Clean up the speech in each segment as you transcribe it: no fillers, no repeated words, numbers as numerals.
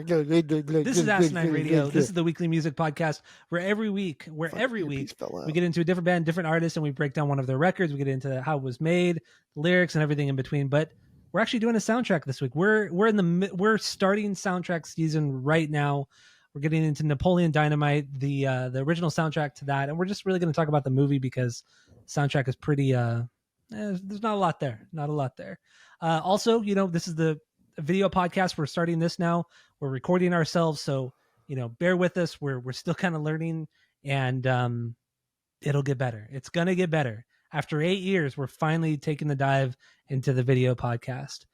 This is Asinine Radio. This is the weekly music podcast where every week we get into a different band, different artist, and we break down one of their records. We get into how it was made, the lyrics, and everything in between. But we're actually doing a soundtrack this week. We're starting soundtrack season right now. We're getting into Napoleon Dynamite, the original soundtrack to that, and we're just really going to talk about the movie because the soundtrack is pretty. There's not a lot there. Also, this is the video podcast. We're starting this now. We're recording ourselves, so bear with us. We're still kind of learning, and it'll get better. It's gonna get better. After 8 years, we're finally taking the dive into the video podcast.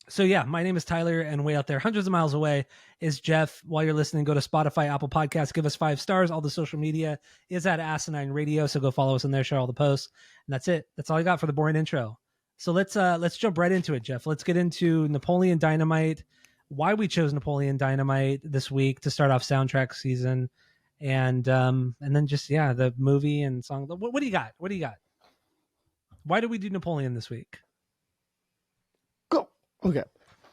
So yeah, my name is Tyler, and way out there, hundreds of miles away, is Jeff. While you're listening, go to Spotify, Apple Podcasts, give us 5 stars. All the social media is at Asinine Radio, so go follow us in there, share all the posts, and that's it. That's all I got for the boring intro. So let's jump right into it, Jeff. Let's get into Napoleon Dynamite, why we chose Napoleon Dynamite this week to start off soundtrack season, and then just the movie and song. What do you got? Why did we do Napoleon this week? Okay.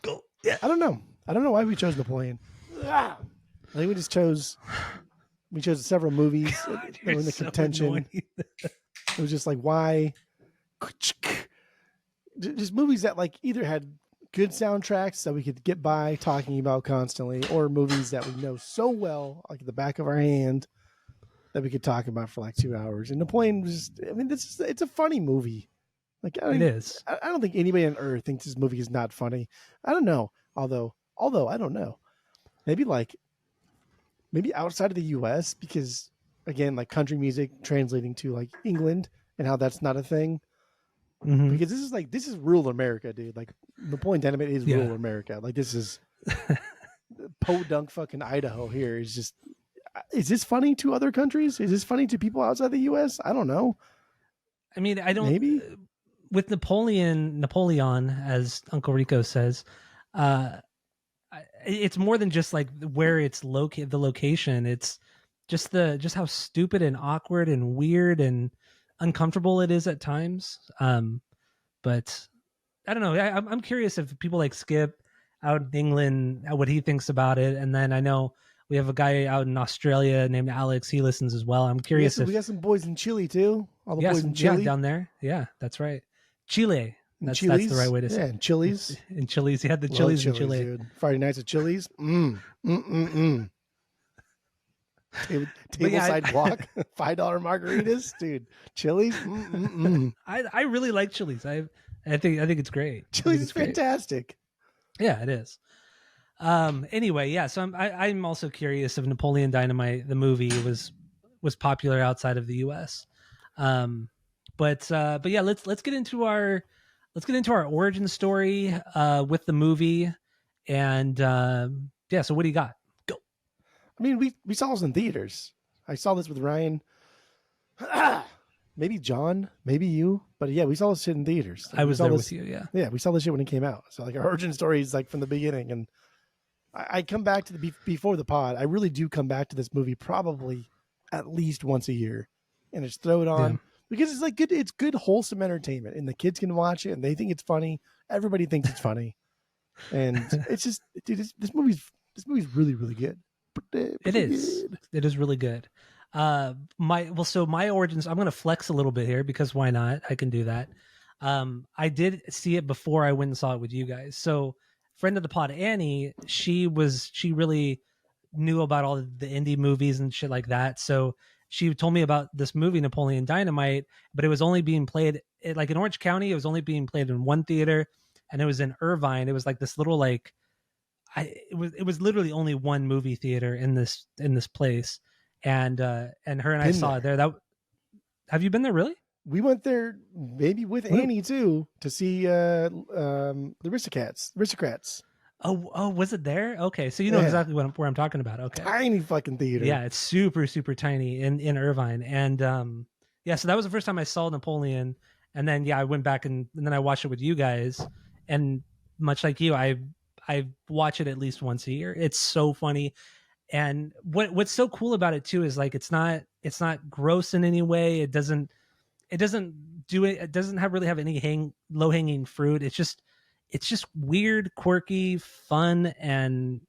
Go. Yeah. I don't know why we chose Napoleon. I think we chose several movies that were in the contention. It was just like, why? Just movies that either had good soundtracks that we could get by talking about constantly, or movies that we know so well, like the back of our hand, that we could talk about for 2 hours. And Napoleon was, it's a funny movie. It is. I don't think anybody on earth thinks this movie is not funny. I don't know. Although I don't know. Maybe outside of the US, because again, country music translating to England and how that's not a thing. Mm-hmm. Because this is rural America, dude. Napoleon Dynamite is rural America. This is podunk fucking Idaho here. Is this funny to other countries? Is this funny to people outside the US? I don't know. I mean, I don't. Maybe with Napoleon, as Uncle Rico says, it's more than just where it's located, the location. It's just how stupid and awkward and weird and uncomfortable it is at times. But I don't know. I'm curious if people like Skip out in England, what he thinks about it. And then I know we have a guy out in Australia named Alex. He listens as well. I'm curious. We got some boys in Chile too. All the boys in Chile down there. Yeah, that's right. Chile. That's the right way to say it. Yeah, and Chili's. In Chili's. You had the Chili's in Chile. Dude. Friday nights at Chili's. Tableside walk, $5 margaritas, dude. Chili's. I really like Chili's. I think it's great. Chili's is fantastic. Yeah, it is. Anyway, yeah. So I'm also curious if Napoleon Dynamite, the movie, was popular outside of the U.S. But yeah, let's get into our origin story with the movie, and So what do you got? Go. I mean, we saw this in theaters. I saw this with Ryan. Maybe John, maybe you, but yeah, we saw this shit in theaters. I was there with you. Yeah. Yeah, we saw this shit when it came out. So our origin story is from the beginning, and I come back to before the pod. I really do come back to this movie probably at least once a year, and just throw it on. Yeah. Because it's good. It's good, wholesome entertainment, and the kids can watch it, and they think it's funny. Everybody thinks it's funny, and it's just, dude. This movie's really, really good. It is really good. My origins. I'm going to flex a little bit here because why not? I can do that. I did see it before I went and saw it with you guys. So, friend of the pod, Annie, she really knew about all the indie movies and shit like that. So she told me about this movie, Napoleon Dynamite, but it was only being played in Orange County. It was only being played in one theater, and it was in Irvine. It was this little it was literally only one movie theater in this place, and her and I saw it there. Have you been there really? We went there maybe with Annie too to see the Aristocrats. Oh, was it there? Okay, so you know exactly where I'm talking about. Okay, tiny fucking theater. Yeah, it's super super tiny in Irvine, and so that was the first time I saw Napoleon, and then I went back and then I watched it with you guys, and much like you, I watch it at least once a year. It's so funny, and what's so cool about it too is it's not gross in any way. It doesn't really have any low hanging fruit. It's just it's just weird, quirky, fun, and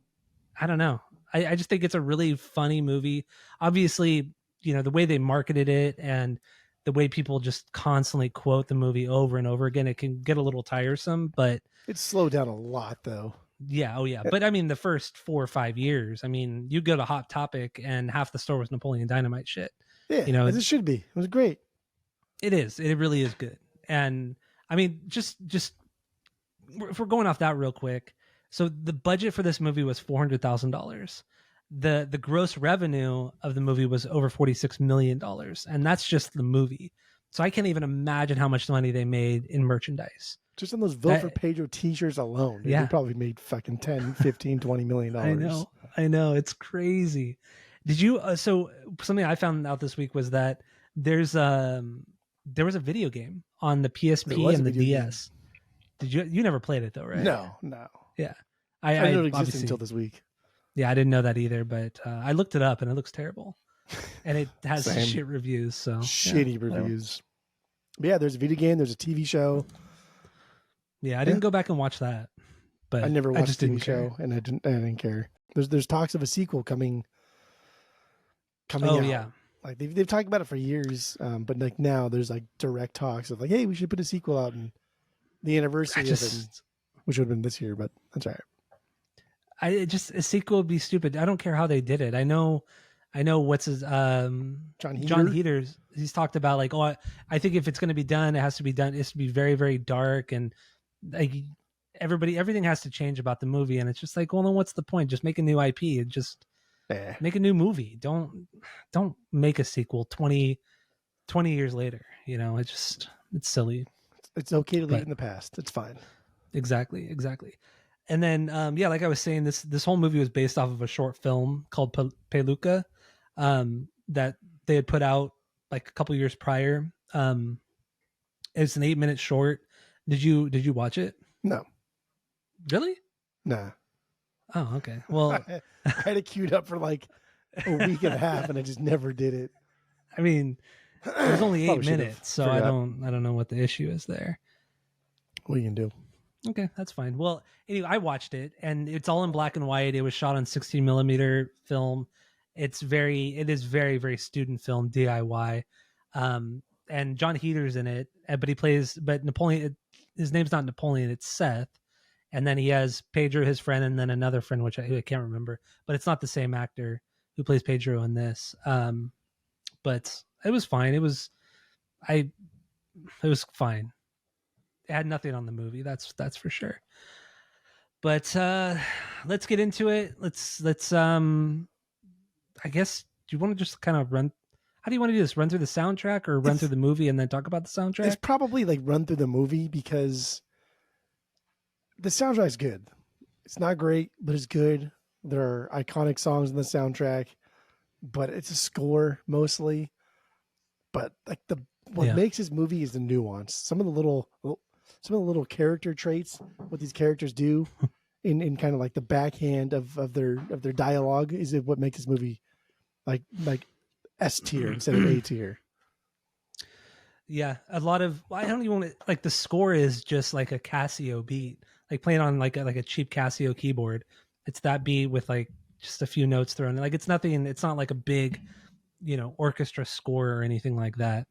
I don't know. I just think it's a really funny movie. Obviously, the way they marketed it and the way people just constantly quote the movie over and over again, it can get a little tiresome, but it's slowed down a lot though. Yeah. Oh yeah. But I mean, the first 4 or 5 years, I mean, you go to Hot Topic and half the store was Napoleon Dynamite shit. Yeah. As it should be. It was great. It is. It really is good. And I mean, just if we're going off that real quick. So the budget for this movie was $400,000. The gross revenue of the movie was over $46 million. And that's just the movie. So I can't even imagine how much money they made in merchandise. Just on those Vote for Pedro t-shirts alone, dude, they probably made fucking 10, 15, 20 million dollars. I know. It's crazy. Did you, so something I found out this week was that there was a video game on the PSP and the DS. Did you never played it though, right? No. Yeah. I didn't know it existed until this week. Yeah, I didn't know that either, but I looked it up and it looks terrible. And it has shit reviews. So shitty reviews. But yeah, there's a video game, there's a TV show. Yeah, I didn't go back and watch that. But I never watched the TV show and I didn't care. There's talks of a sequel coming out. Yeah. Like they've talked about it for years, but like now there's like direct talks of like, hey, we should put a sequel out and the anniversary of it, which would have been this year, but that's all right. A sequel would be stupid. I don't care how they did it. I know what's his John Heaters. He's talked about like, I think if it's going to be done, it has to be done. It has to be very, very dark, and like everything has to change about the movie. And it's just like, well, then what's the point? Just make a new IP and just make a new movie. Don't make a sequel 20 years later. It's silly. It's okay to leave it in the past. It's fine. Exactly. And then, like I was saying, this whole movie was based off of a short film called Peluca, that they had put out like a couple years prior. It's an 8-minute short. Did you watch it? No. Really? Nah. Oh, okay. Well, I had it queued up for like a week and a half, and I just never did it. I mean, it was only 8 minutes, so I don't know what the issue is there. What are you gonna do? Okay, that's fine. Well, anyway, I watched it, and it's all in black and white. It was shot on 16 millimeter film. It is very, very student film, DIY. And John Heater's in it, but Napoleon, his name's not Napoleon, it's Seth. And then he has Pedro, his friend, and then another friend, which I can't remember, but it's not the same actor who plays Pedro in this. But it was fine. It was fine. It had nothing on the movie. That's for sure. But let's get into it. Let's I guess, do you want to just kind of run? How do you want to do this? Run through the soundtrack or run through the movie and then talk about the soundtrack? It's probably like run through the movie because the soundtrack is good. It's not great, but it's good. There are iconic songs in the soundtrack, but it's a score mostly. But like what makes this movie is the nuance. Some of the little character traits, what these characters do in kind of like the backhand of their dialogue is what makes this movie like S tier instead of A tier. Yeah, a lot of, I don't even want to, like, the score is just like a Casio beat, like playing on like a cheap Casio keyboard. It's that beat with like just a few notes thrown. Like it's not like a big, orchestra score or anything like that.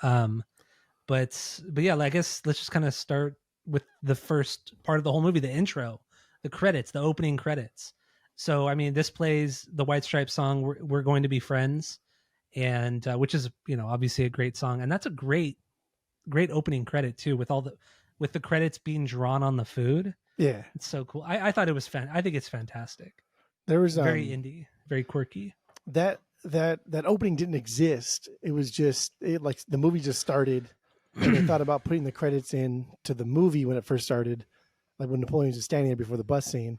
But yeah, I guess let's just kind of start with the first part of the whole movie, the intro, the credits, the opening credits. So, I mean, this plays the White Stripes song, We're Going to Be Friends, and which is, obviously a great song. And that's a great opening credit too, with the credits being drawn on the food. Yeah. It's so cool. I thought it was I think it's fantastic. There was very indie, very quirky. That opening didn't exist. It was just like the movie just started. And they thought about putting the credits in to the movie when it first started, like when Napoleon's just standing there before the bus scene.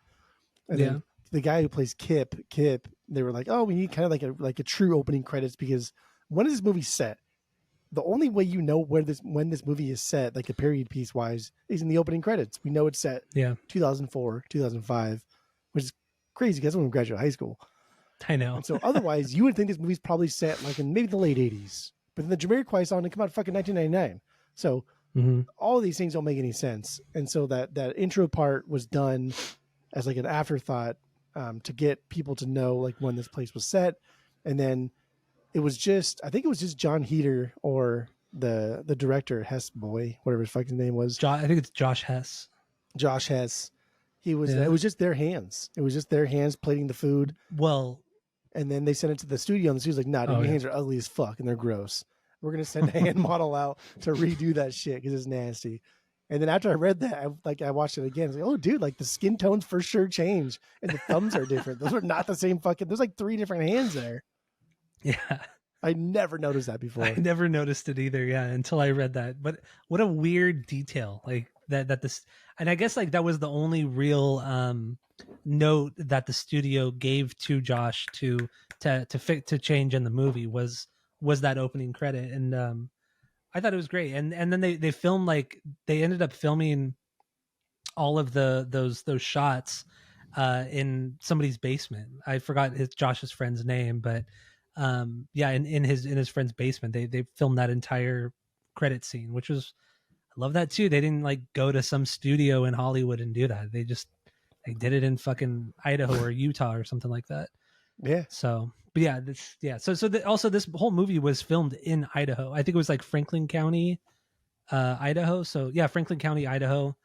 And then the guy who plays Kip, they were like, "Oh, we need kind of like a true opening credits because when is this movie set? The only way you know when this movie is set, like a period piece wise, is in the opening credits. We know it's set 2004, 2005, which is crazy because when we graduated high school. I know. And so otherwise, you would think this movie's probably set like in maybe the late 80s. But then the Jamiroquai song didn't come out fucking 1999. So All of these things don't make any sense. And so that intro part was done as like an afterthought to get people to know like when this place was set. And then I think it was just John Heater or the director, Hess boy, whatever his fucking name was. I think it's Josh Hess. Josh Hess. It was just their hands. It was just their hands plating the food. Well, and then they sent it to the studio, and the studio's like, nah, dude, your hands are ugly as fuck, and they're gross. We're going to send a hand model out to redo that shit because it's nasty. And then after I read that, I watched it again. I was like, oh, dude, like the skin tones for sure change, and the thumbs are different. Those are not the same fucking. There's like 3 different hands there. Yeah, I never noticed that before. I never noticed it either. Yeah, until I read that. But what a weird detail, like that this. And I guess like that was the only real note that the studio gave to Josh to change in the movie was that opening credit, and I thought it was great. And then they filmed they ended up filming all of those shots in somebody's basement. I forgot Josh's friend's name, but in his friend's basement they filmed that entire credit scene, which was, I love that too. They didn't go to some studio in Hollywood and do that. They did it in fucking Idaho or Utah or something like that. Yeah. So, but yeah. Also this whole movie was filmed in Idaho. I think it was Franklin County, Idaho. So yeah, Franklin County, Idaho,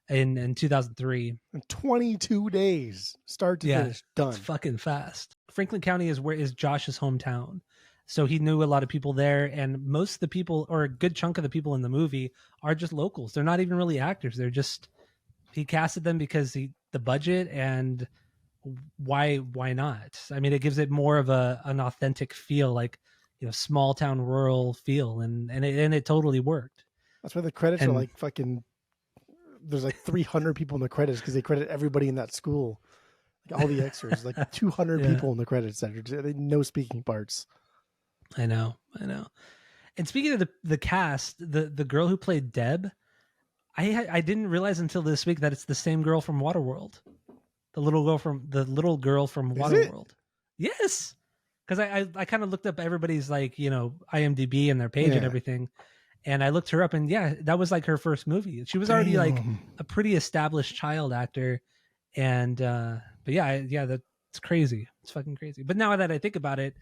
in 2003. 22 days, start to finish, done. It's fucking fast. Franklin County is Josh's hometown. So he knew a lot of people there, and most of the people, or a good chunk of the people in the movie, are just locals. They're not even really actors. They're just, he casted them because the budget, and why not? I mean, it gives it more of an authentic feel, small town rural feel, and it totally worked. That's why the credits are fucking. There's 300 people in the credits because they credit everybody in that school, all the extras, 200 people in the credits that are no speaking parts. I know. And speaking of the cast, the girl who played Deb, I didn't realize until this week that it's the same girl from Waterworld, the little girl from Waterworld. Yes, because I kind of looked up everybody's IMDb and their page and everything, and I looked her up, and that was her first movie. She was already a pretty established child actor, and but that's crazy. It's fucking crazy. But now that I think about it,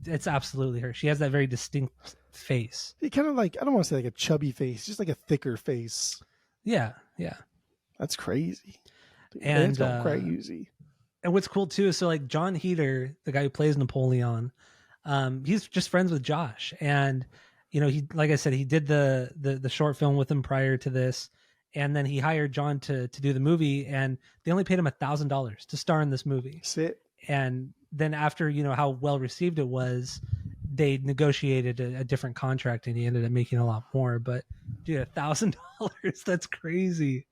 it's absolutely her. She has that very distinct face. It kind of I don't want to say a chubby face, just a thicker face. Yeah. That's crazy. Dude, and crazy. And what's cool too is John Heater, the guy who plays Napoleon, he's just friends with Josh, and he, like I said, he did the short film with him prior to this, and then he hired John to do the movie, and they only paid him $1,000 to star in this movie. Sit. And then after how well received it was, they negotiated a different contract, and he ended up making a lot more. But dude, $1,000, that's crazy.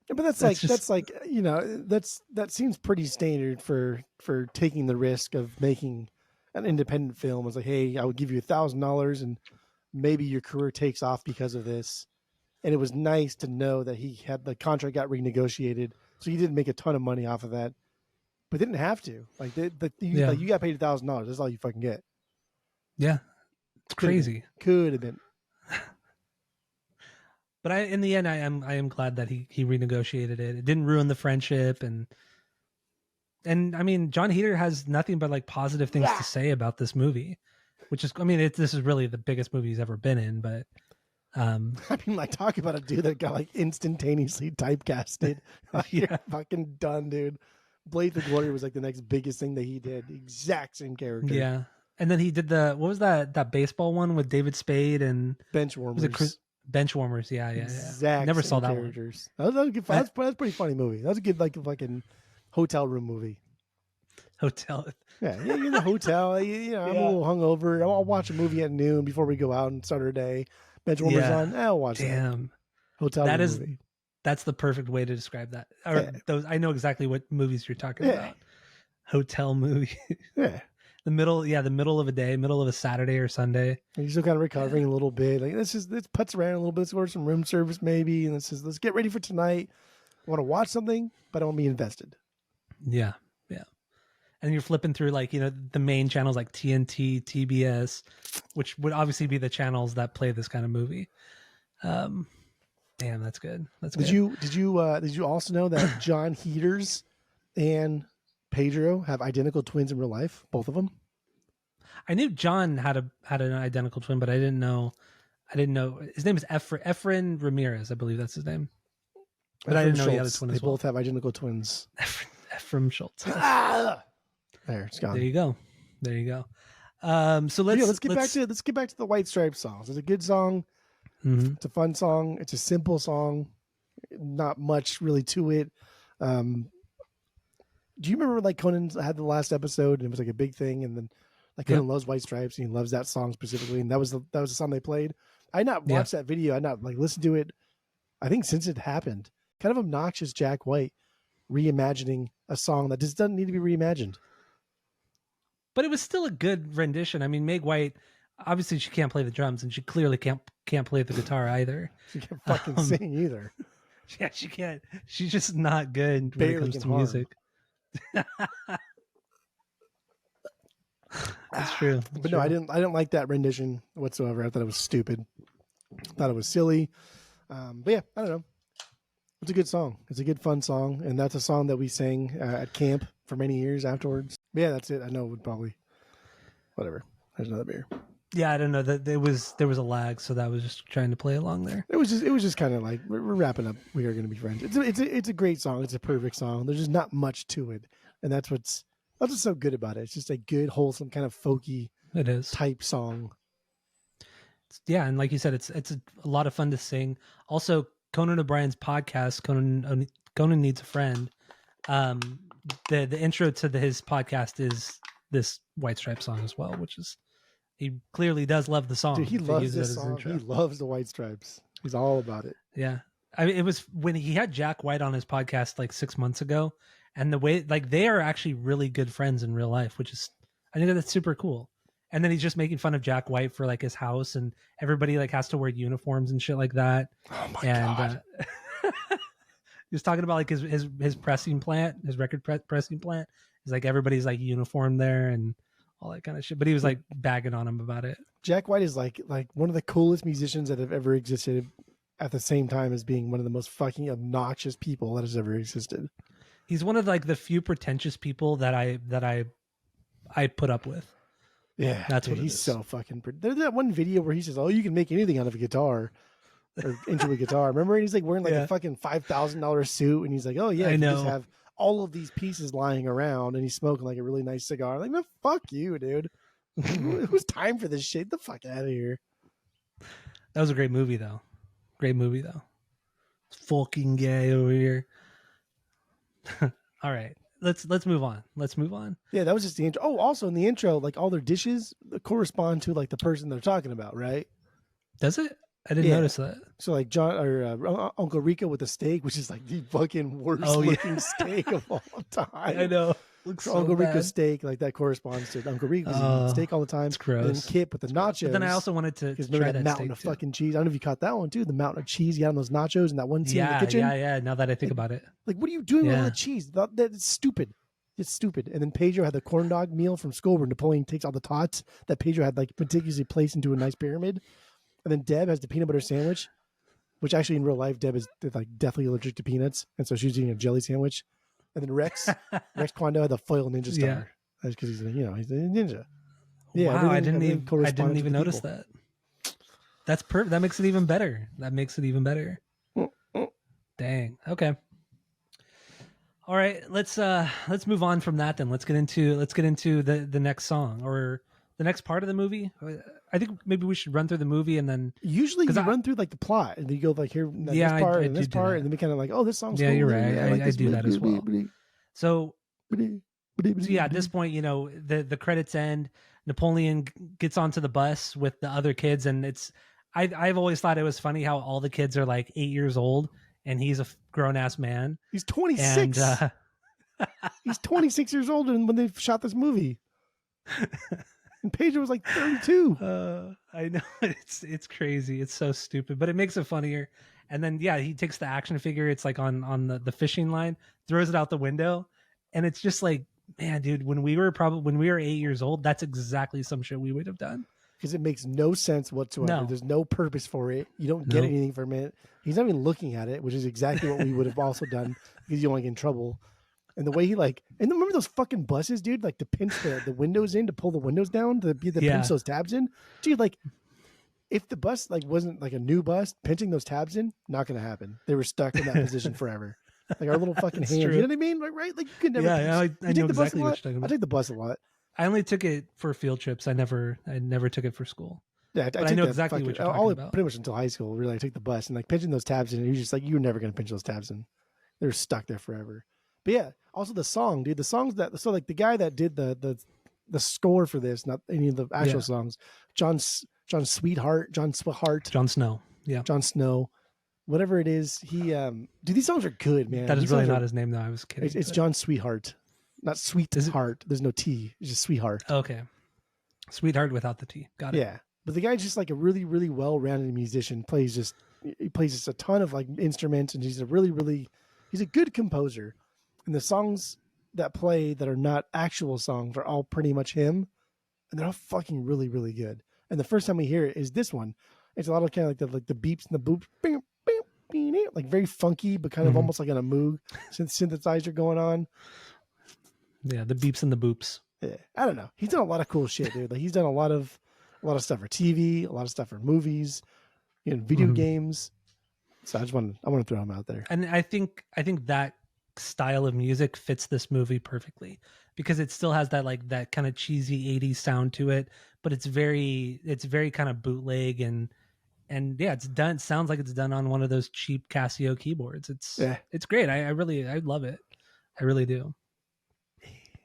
Yeah, but that seems pretty standard for taking the risk of making an independent film. It's hey, I would give you $1,000 and maybe your career takes off because of this. And it was nice to know that he had the contract got renegotiated, so he didn't make a ton of money off of that, but didn't have to. You got paid $1,000. That's all you fucking get. Yeah, it's crazy. Could have been. But in the end, I am glad that he renegotiated it. It didn't ruin the friendship, and I mean, John Heater has nothing but positive things to say about this movie, which is, I mean, this is really the biggest movie he's ever been in. But I mean, talk about a dude that got instantaneously typecasted. You're fucking done, dude. Blade for Glory was the next biggest thing that he did. Exact same character. Yeah, and then he did what was that baseball one with David Spade and Benchwarmers. Benchwarmers, yeah. Exact. Never saw that characters. One. That's a pretty funny movie. That was a good fucking hotel room movie. Hotel. Yeah, you're in the hotel. I'm a little hungover. I'll watch a movie at noon before we go out and start our day. Benchwarmers on. I'll watch that. Hotel room movie. That's the perfect way to describe that. Those, I know exactly what movies you're talking about. Hotel movie. Yeah. The middle of a day, middle of a Saturday or Sunday. And you're still kind of recovering a little bit. Let's putz around a little bit. Let's order some room service maybe, and let's get ready for tonight. I want to watch something, but I want to be invested. Yeah. And you're flipping through the main channels like TNT, TBS, which would obviously be the channels that play this kind of movie. Damn, that's good. That's good. Did you also know that John Heaters and Pedro have identical twins in real life? Both of them. I knew John had an identical twin, but I didn't know his name is Efren Ramirez. I believe that's his name. But I didn't know he had a twin as well. They both have identical twins. Efren Schultz. There, it's gone. There you go. So let's get back to the White Stripes songs. It's a good song. Mm-hmm. It's a fun song. It's a simple song. Not much really to it. Do you remember like Conan had the last episode and it was like a big thing, and then like Conan loves White Stripes and he loves that song specifically, and that was the song they played. I not watched that video. I not like listened to it. I think since it happened, kind of obnoxious Jack White reimagining a song that just doesn't need to be reimagined. But it was still a good rendition. I mean, Meg White, obviously she can't play the drums, and she clearly can't play the guitar either. She can't fucking sing either. Yeah, she can't. She's just not good when it comes to music. That's true. But no, I didn't like that rendition whatsoever. I thought it was stupid. I thought it was silly. But yeah, I don't know. It's a good song. It's a good, fun song. And that's a song that we sang at camp for many years afterwards. But yeah, that's it. I know it would probably, whatever. There's another beer. Yeah, I don't know that there was a lag, so that was just trying to play along there. It was just kind of like we're wrapping up. We Are Gonna Be Friends. It's a great song. It's a perfect song. There's just not much to it, and that's what's so good about it. It's just a good, wholesome kind of folky type song. Yeah, and like you said, it's a lot of fun to sing. Also, Conan O'Brien's podcast, Conan Needs a Friend. The intro to his podcast is this White Stripes song as well, which is. He clearly does love the song. Dude, he loves this song. He loves the White Stripes. He's all about it. Yeah. I mean, it was when he had Jack White on his podcast like 6 months ago, and the way like they are actually really good friends in real life, which is, I think that's super cool. And then he's just making fun of Jack White for like his house, and everybody like has to wear uniforms and shit like that. Oh my God. He was talking about like his pressing plant, his record pressing plant. Is like everybody's like uniformed there and all that kind of shit. But he was like bagging on him about it. Jack White is like one of the coolest musicians that have ever existed, at the same time as being one of the most fucking obnoxious people that has ever existed. He's one of like the few pretentious people that I put up with. Yeah, that's dude, what he's so fucking. There's that one video where he says, "Oh, you can make anything out of a guitar." Or into a guitar. Remember? And he's like wearing like a fucking $5,000 suit, and he's like, "Oh yeah, I know. Just have all of these pieces lying around," and he's smoking like a really nice cigar. Like, man, fuck you, dude. Who's time for this shit? Get the fuck out of here. That was a great movie, though. Fucking gay over here. All right, let's move on. Yeah, that was just the intro. Oh, also in the intro, like all their dishes correspond to like the person they're talking about, right? Does it? I didn't notice that. So like John or Uncle Rico with a steak, which is like the fucking worst looking steak of all time. I know. Looks so Uncle bad. Rico's steak, like that corresponds to Uncle Rico's steak all the time. It's gross. And then Kip with the nachos. But then I also wanted to try that mountain of fucking cheese. I don't know if you caught that one too. The mountain of cheese you had on those nachos and that one scene in the kitchen. Yeah. Now that I think about it, like what are you doing with all the cheese? That's stupid. It's stupid. And then Pedro had the corn dog meal from school where Napoleon takes all the tots that Pedro had like meticulously placed into a nice pyramid. And then Deb has the peanut butter sandwich, which actually in real life, Deb is like definitely allergic to peanuts. And so she's eating a jelly sandwich. And then Rex Kwando had the foil ninja star. Yeah. That's because he's a ninja. Yeah, wow, I didn't even notice that. That's perfect. That makes it even better. Dang. Okay. All right. Let's move on from that then. Let's get into the next song or the next part of the movie. I think maybe we should run through the movie and then usually you run through like the plot and then you go like here this part and this part and then we kind of like, oh, this song's cool. You're right. I do that as well. So yeah, at this point, you know, the credits end. Napoleon gets onto the bus with the other kids, and I've always thought it was funny how all the kids are like 8 years old and he's a grown ass man. He's 26. And, he's 26 years old when they shot this movie. And Pedro was like 32. I know. It's crazy. It's so stupid, but it makes it funnier. And then, he takes the action figure. It's like on the fishing line, throws it out the window. And it's just like, man, dude, when we were 8 years old, that's exactly some shit we would have done. because it makes no sense whatsoever. No. There's no purpose for it. You don't get anything from it. He's not even looking at it, which is exactly what we would have also done because you don't want to get in trouble. And the way he and remember those fucking buses, dude, like to pinch the windows in, to pull the windows down, to pinch those tabs in. Dude, like if the bus wasn't like a new bus, pinching those tabs in, not going to happen. They were stuck in that position forever. Like our little fucking hands. True. You know what I mean? Like, right? Like you could never. Yeah, I know exactly what you're talking about. I take the bus a lot. I only took it for field trips. I never took it for school. Yeah, I know exactly what you're talking about. Pretty much until high school, really, I take the bus and like pinching those tabs in. You're just like, you're never going to pinch those tabs in. They're stuck there forever. But yeah, also the song, dude. The songs like the guy that did the score for this, not any of the actual songs, John Sweetheart, John Snow, John Snow, whatever it is. He dude, these songs are good, man. That is really not his name, though. I was kidding. It's John Sweetheart, not Sweetheart. There's no T. It's just Sweetheart. Okay, Sweetheart without the T. Got it. Yeah, but the guy's just like a really, really well-rounded musician. He plays just a ton of like instruments, and he's a good composer. And the songs that play that are not actual songs are all pretty much him, and they're all fucking really, really good. And the first time we hear it is this one. It's a lot of kind of like the beeps and the boops, bing, bing, bing, like very funky, but kind of almost like on a Moog synthesizer going on. Yeah, the beeps and the boops. Yeah, I don't know. He's done a lot of cool shit, dude. Like he's done a lot of stuff for TV, a lot of stuff for movies, video games. So I want to throw him out there. And I think that style of music fits this movie perfectly because it still has that kind of cheesy 80s sound to it, but it's very kind of bootleg and yeah, it's done. It sounds like it's done on one of those cheap Casio keyboards. It's great. I love it. I really do.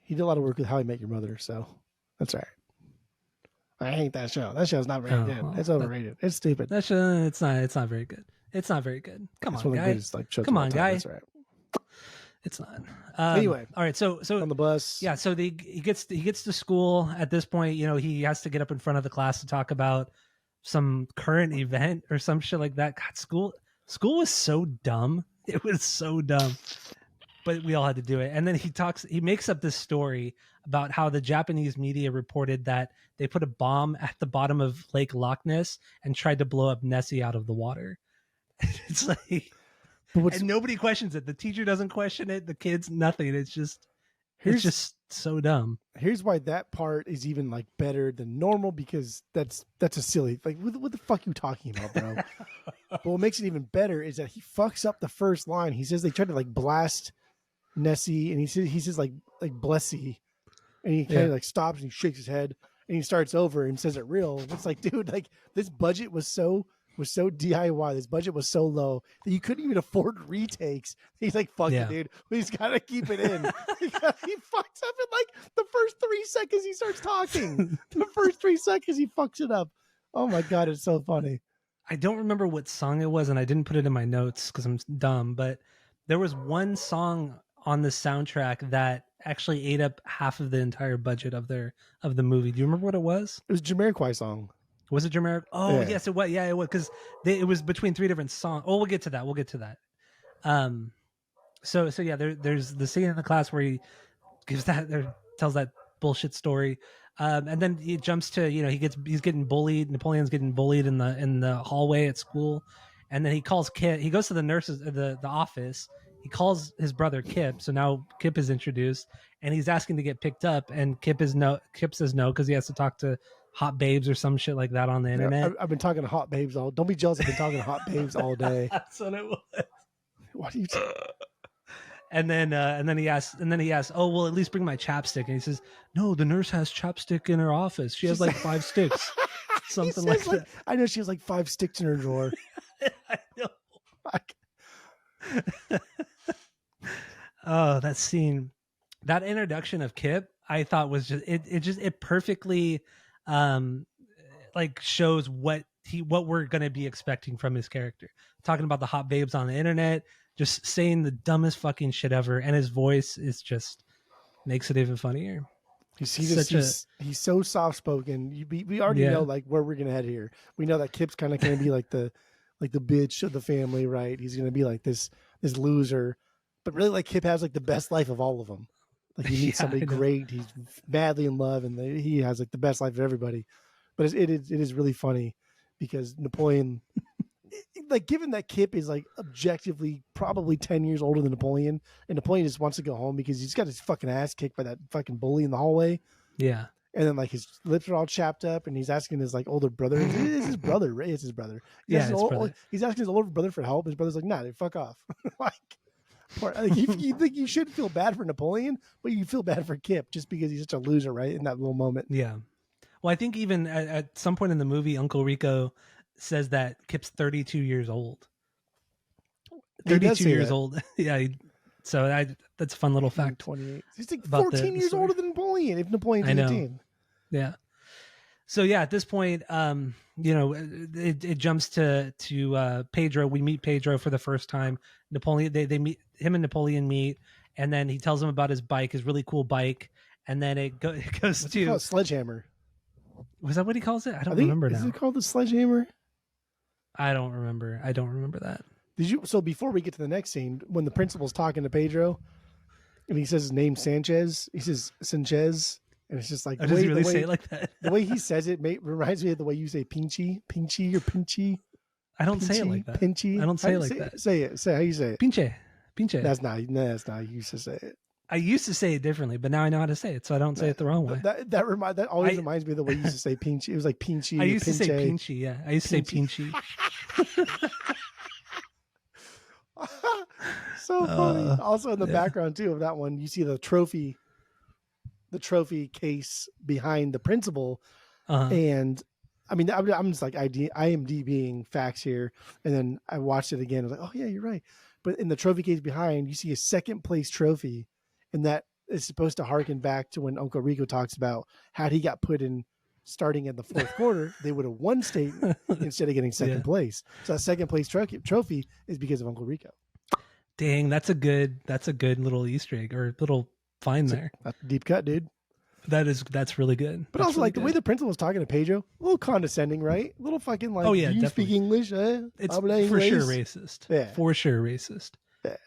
He did a lot of work with How I Met Your Mother, so that's all right. I hate that show. That show's not very good. It's overrated. It's stupid. That show, it's not very good. It's not very good. Come on, guy. Come on, guy. That's right. It's not. Anyway, all right. So on the bus, yeah. So he gets to school. At this point, he has to get up in front of the class to talk about some current event or some shit like that. God, school was so dumb. It was so dumb, but we all had to do it. And then he makes up this story about how the Japanese media reported that they put a bomb at the bottom of Lake Loch Ness and tried to blow up Nessie out of the water. It's like. And nobody questions it. The teacher doesn't question it. The kids, nothing. It's just so dumb. Here's why that part is even like better than normal, because that's a silly, like, what the fuck are you talking about, bro? But what makes it even better is that he fucks up the first line. He says they tried to like blast Nessie, and he says like Blessy, and he kind of like stops and he shakes his head and he starts over and says it real. It's like, dude, like this budget was so DIY. This budget was so low that you couldn't even afford retakes. He's like, fuck it, dude. He's got to keep it in. He fucks up in like the first 3 seconds he starts talking. The first 3 seconds he fucks it up. Oh my God, it's so funny. I don't remember what song it was, and I didn't put it in my notes because I'm dumb, but there was one song on the soundtrack that actually ate up half of the entire budget of the movie. Do you remember what it was? It was a Jamiroquai song. Was it Jamiroquai? Oh, yeah. Yes, it was. Yeah, it was, because it was between 3 different songs. Oh, we'll get to that. So yeah, there's the scene in the class where he tells that bullshit story, and then he jumps to he's getting bullied. Napoleon's getting bullied in the hallway at school, and then he calls Kip. He goes to the nurses the office. He calls his brother Kip. So now Kip is introduced, and he's asking to get picked up, and Kip says no because he has to talk to hot babes or some shit like that on the internet. I've been talking to hot babes don't be jealous. I've been talking to hot babes all day. That's what it was. What are you talking? And then he asks, oh, well, at least bring my chapstick. And he says, no, the nurse has chapstick in her office. She has like 5 sticks. Something like that. I know she has like 5 sticks in her drawer. I know. Oh, that scene, that introduction of Kip, I thought was it perfectly like shows what we're going to be expecting from his character. Talking about the hot babes on the internet, just saying the dumbest fucking shit ever, and his voice is just makes it even funnier. He's so soft spoken. We already know like where we're gonna head here. We know that Kip's kind of gonna be like the bitch of the family, right? He's gonna be like this loser, but really like Kip has like the best life of all of them. Like he meets somebody great. He's madly in love, and he has like the best life of everybody. But it is really funny because Napoleon, like, given that Kip is like objectively probably 10 years older than Napoleon, and Napoleon just wants to go home because he's got his fucking ass kicked by that fucking bully in the hallway. Yeah. And then like his lips are all chapped up, and he's asking his like older brother. It's his brother, right? It's his brother. He's asking his older brother for help. His brother's like, "Nah, dude, fuck off." You think you should feel bad for Napoleon, but you feel bad for Kip just because he's such a loser, right? In that little moment. Yeah. Well, I think even at some point in the movie, Uncle Rico says that Kip's 32 years old. 32 years old. Yeah. So that's a fun little fact. 28. He's like 14 years older than Napoleon. If Napoleon's 18. Yeah. So yeah, at this point, it jumps to Pedro. We meet Pedro for the first time. Napoleon, they meet him and Napoleon meet, and then he tells him about his bike, his really cool bike, and then it goes to a sledgehammer. Was that what he calls it? I don't remember now. Is it called the sledgehammer? I don't remember. I don't remember that. Did you? So before we get to the next scene, when the principal's talking to Pedro, and he says his name Sanchez, he says Sanchez. And it's just like, does he really say it like that? The way he says it reminds me of the way you say pinchy or pinchy. I don't say it like that. Pinchy. I don't say it like that. Say it. Say how you say it. Pinche. That's not how you used to say it. I used to say it differently, but now I know how to say it, so I don't say it the wrong way. That always reminds me of the way you used to say pinchy. It was like pinchy. I used to say pinchy. Yeah, I used to say pinchy. So funny. Also in the background too of that one, you see the trophy case behind the principal. And I mean, I'm just like IMDbing facts here, and then I watched it again. I was like, oh yeah, you're right. But in the trophy case behind, you see a second place trophy, and that is supposed to harken back to when Uncle Rico talks about how he got put in starting in the fourth quarter, they would have won state instead of getting second place. So that second place trophy is because of Uncle Rico. Dang, that's a good little Easter egg or little find there. That's a deep cut, dude. That's really good. But also, like, the way the principal was talking to Pedro, a little condescending, right? A little fucking like, you definitely speak English? It's for sure racist. Yeah. For sure racist. Yeah.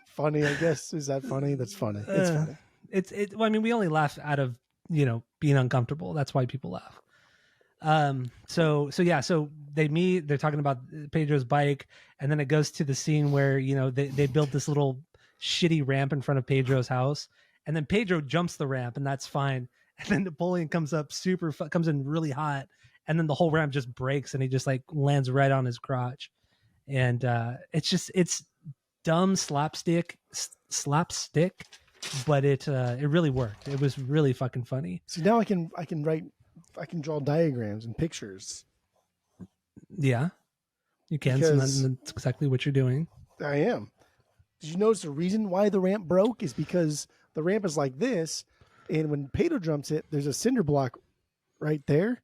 Funny, I guess. Is that funny? That's funny. It's funny. Well, I mean, we only laugh out of, being uncomfortable. That's why people laugh. So they meet, they're talking about Pedro's bike, and then it goes to the scene where, they built this little shitty ramp in front of Pedro's house, and then Pedro jumps the ramp, and that's fine. And then Napoleon comes up comes in really hot, and then the whole ramp just breaks, and he just like lands right on his crotch. And it's dumb slapstick, but it really worked. It was really fucking funny. So now I can draw diagrams and pictures. Yeah, you can. So that's exactly what you're doing. I am. Did you notice the reason why the ramp broke is because the ramp is like this, and when Pedro jumps it, there's a cinder block right there.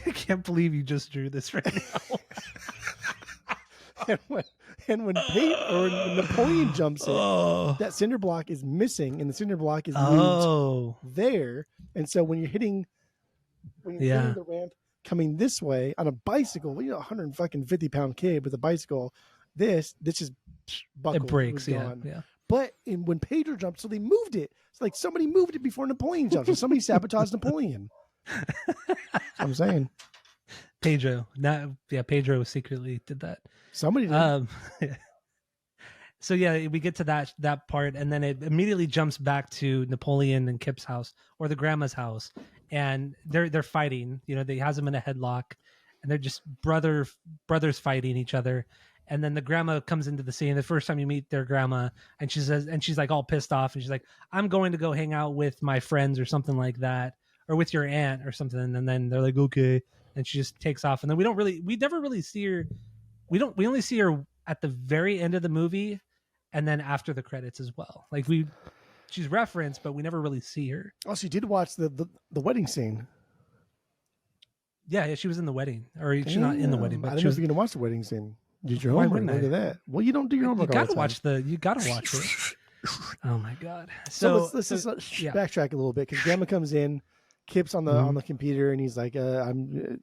I can't believe you just drew this right now. and when Napoleon jumps it, that cinder block is missing, and the cinder block is moved there. And so when you're hitting the ramp coming this way on a bicycle, 150-pound kid with a bicycle, this is buckled. It breaks, yeah. But when Pedro jumped, so they moved it. It's like somebody moved it before Napoleon jumped. So somebody sabotaged Napoleon. That's what I'm saying. Pedro secretly did that. Somebody did. So yeah, we get to that part, and then it immediately jumps back to Napoleon and Kip's house, or the grandma's house, and they're fighting. They has them in a headlock, and they're just brothers fighting each other. And then the grandma comes into the scene. The first time you meet their grandma, and she's like all pissed off, and she's like, "I'm going to go hang out with my friends," or something like that, or with your aunt or something. And then they're like, "Okay," and she just takes off. And then we never really see her. We only see her at the very end of the movie, and then after the credits as well. Like she's referenced, but we never really see her. Oh, so you did watch the wedding scene? Yeah, she was in the wedding, or she's not in the wedding, but I didn't know if you're gonna watch the wedding scene. Did your homework? Look at that. Well, you don't do your homework. You gotta watch it. Oh my god! So let's just backtrack a little bit, because Grandma comes in, Kip's on the computer, and he's like, "I'm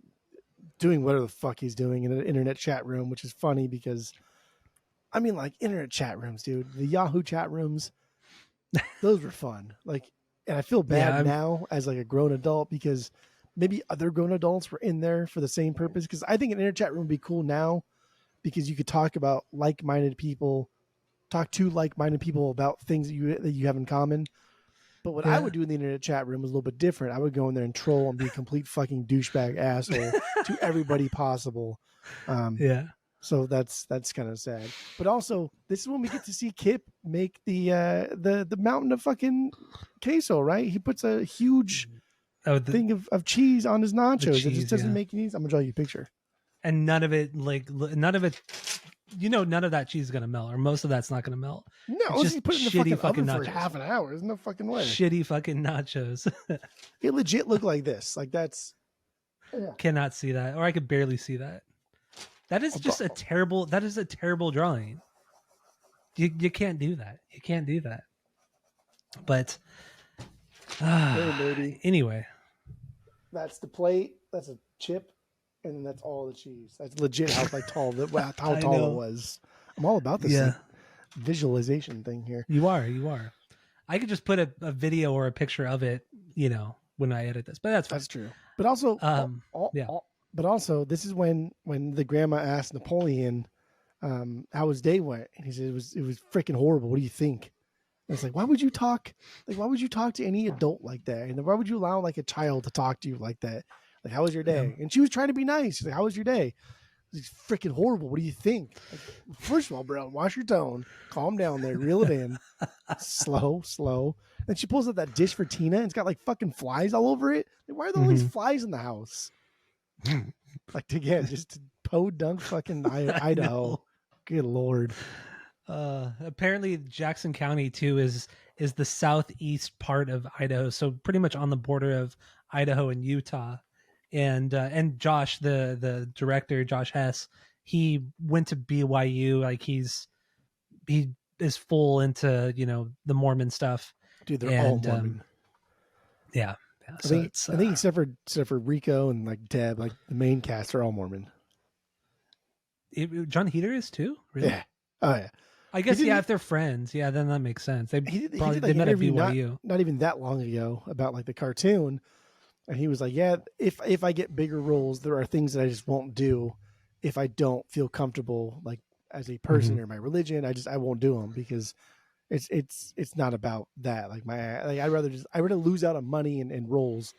doing whatever the fuck he's doing in an internet chat room," which is funny because, I mean, like, internet chat rooms, dude. The Yahoo chat rooms, those were fun. Like, And I feel bad now as like a grown adult because maybe other grown adults were in there for the same purpose. Because I think an inner chat room would be cool now because you could talk about like-minded people, talk to like-minded people about things that you have in common. But what I would do in the internet chat room was a little bit different. I would go in there and troll and be a complete fucking douchebag asshole to everybody possible. So that's kind of sad. But also, this is when we get to see Kip make the mountain of fucking queso, right? He puts a huge thing of cheese on his nachos. It just doesn't make any sense. I'm gonna draw you a picture. And none of it, none of that cheese is gonna melt, or most of that's not gonna melt. No, it's just put it in the fucking oven for half an hour. There's no fucking way. Shitty fucking nachos. It legit looked like this. Like that's. Cannot see that, or I could barely see that. That is just a terrible. That is a terrible drawing. You can't do that. You can't do that. But anyway, that's the plate. That's a chip. And then that's all the cheese. That's legit how tall it was. I'm all about this visualization thing here. You are. I could just put a video or a picture of it, when I edit this. But that's fine. That's true. But also, but also, this is when the grandma asked Napoleon how his day went, and he said it was freaking horrible. What do you think? And it's like, why would you talk to any adult like that? And why would you allow like a child to talk to you like that? Like, how was your day? And she was trying to be nice. She's like, how was your day? It's freaking horrible. What do you think? Like, first of all, bro, watch your tone. Calm down there. Reel it in. Slow. Then she pulls out that dish for Tina, and it's got like fucking flies all over it. Like, why are there all these flies in the house? Like, again, just to podunk fucking Idaho. Good Lord. Apparently Jackson County too is the southeast part of Idaho. So pretty much on the border of Idaho and Utah. And Josh, the director, Josh Hess, he went to BYU. Like he is full into, the Mormon stuff. Dude, they're all Mormon. Yeah. I think except for Rico and like Deb, like the main cast are all Mormon. John Heater is too? Really? Yeah. Oh yeah. I guess if they're friends, then that makes sense. They met at BYU not even that long ago about like the cartoon. And he was like, yeah, if I get bigger roles, there are things that I just won't do if I don't feel comfortable, like as a person or my religion. I won't do them because it's not about that. Like I'd rather lose out on money and roles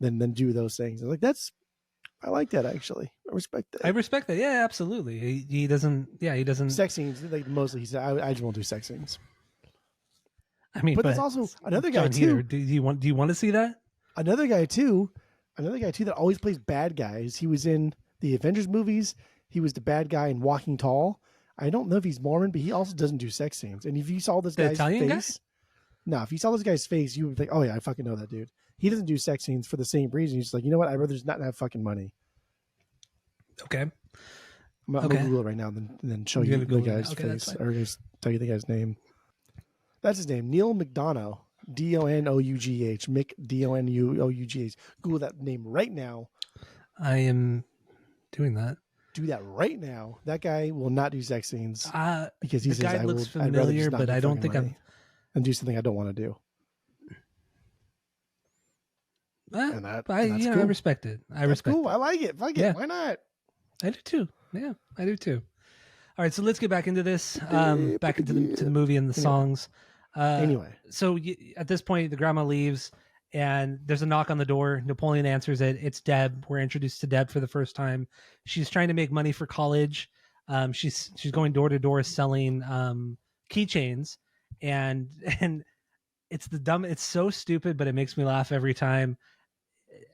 than do those things. Like I like that actually. I respect that. Yeah, absolutely. He doesn't. Sex scenes, like mostly he said, I just won't do sex scenes. I mean, but there's also another guy John too. Heater. Do you want to see that? Another guy too that always plays bad guys. He was in the Avengers movies. He was the bad guy in Walking Tall. I don't know if he's Mormon, but he also doesn't do sex scenes. And if you saw this guy's face, if you saw this guy's face, you would think, oh yeah, I fucking know that dude. He doesn't do sex scenes for the same reason. He's just like, you know what? I'd rather just not have fucking money. Okay. I'm gonna Google it right now and then show you the guy's face, or just tell you the guy's name. That's his name, Neil McDonough. Donough. Mick Donough. Google that name right now. I am doing that. Do that right now. That guy will not do sex scenes because he the says guy looks familiar, but I don't think I'm. And do something I don't want to do. I respect it. I respect. Cool. I like it. Fuck it. Why not? I do too. Yeah, I do too. All right, so let's get back into this. Back into the movie and the songs. Anyway, so at this point, the grandma leaves, and there's a knock on the door. Napoleon answers it. It's Deb. We're introduced to Deb for the first time. She's trying to make money for college. She's going door to door selling keychains, and it's so stupid, but it makes me laugh every time.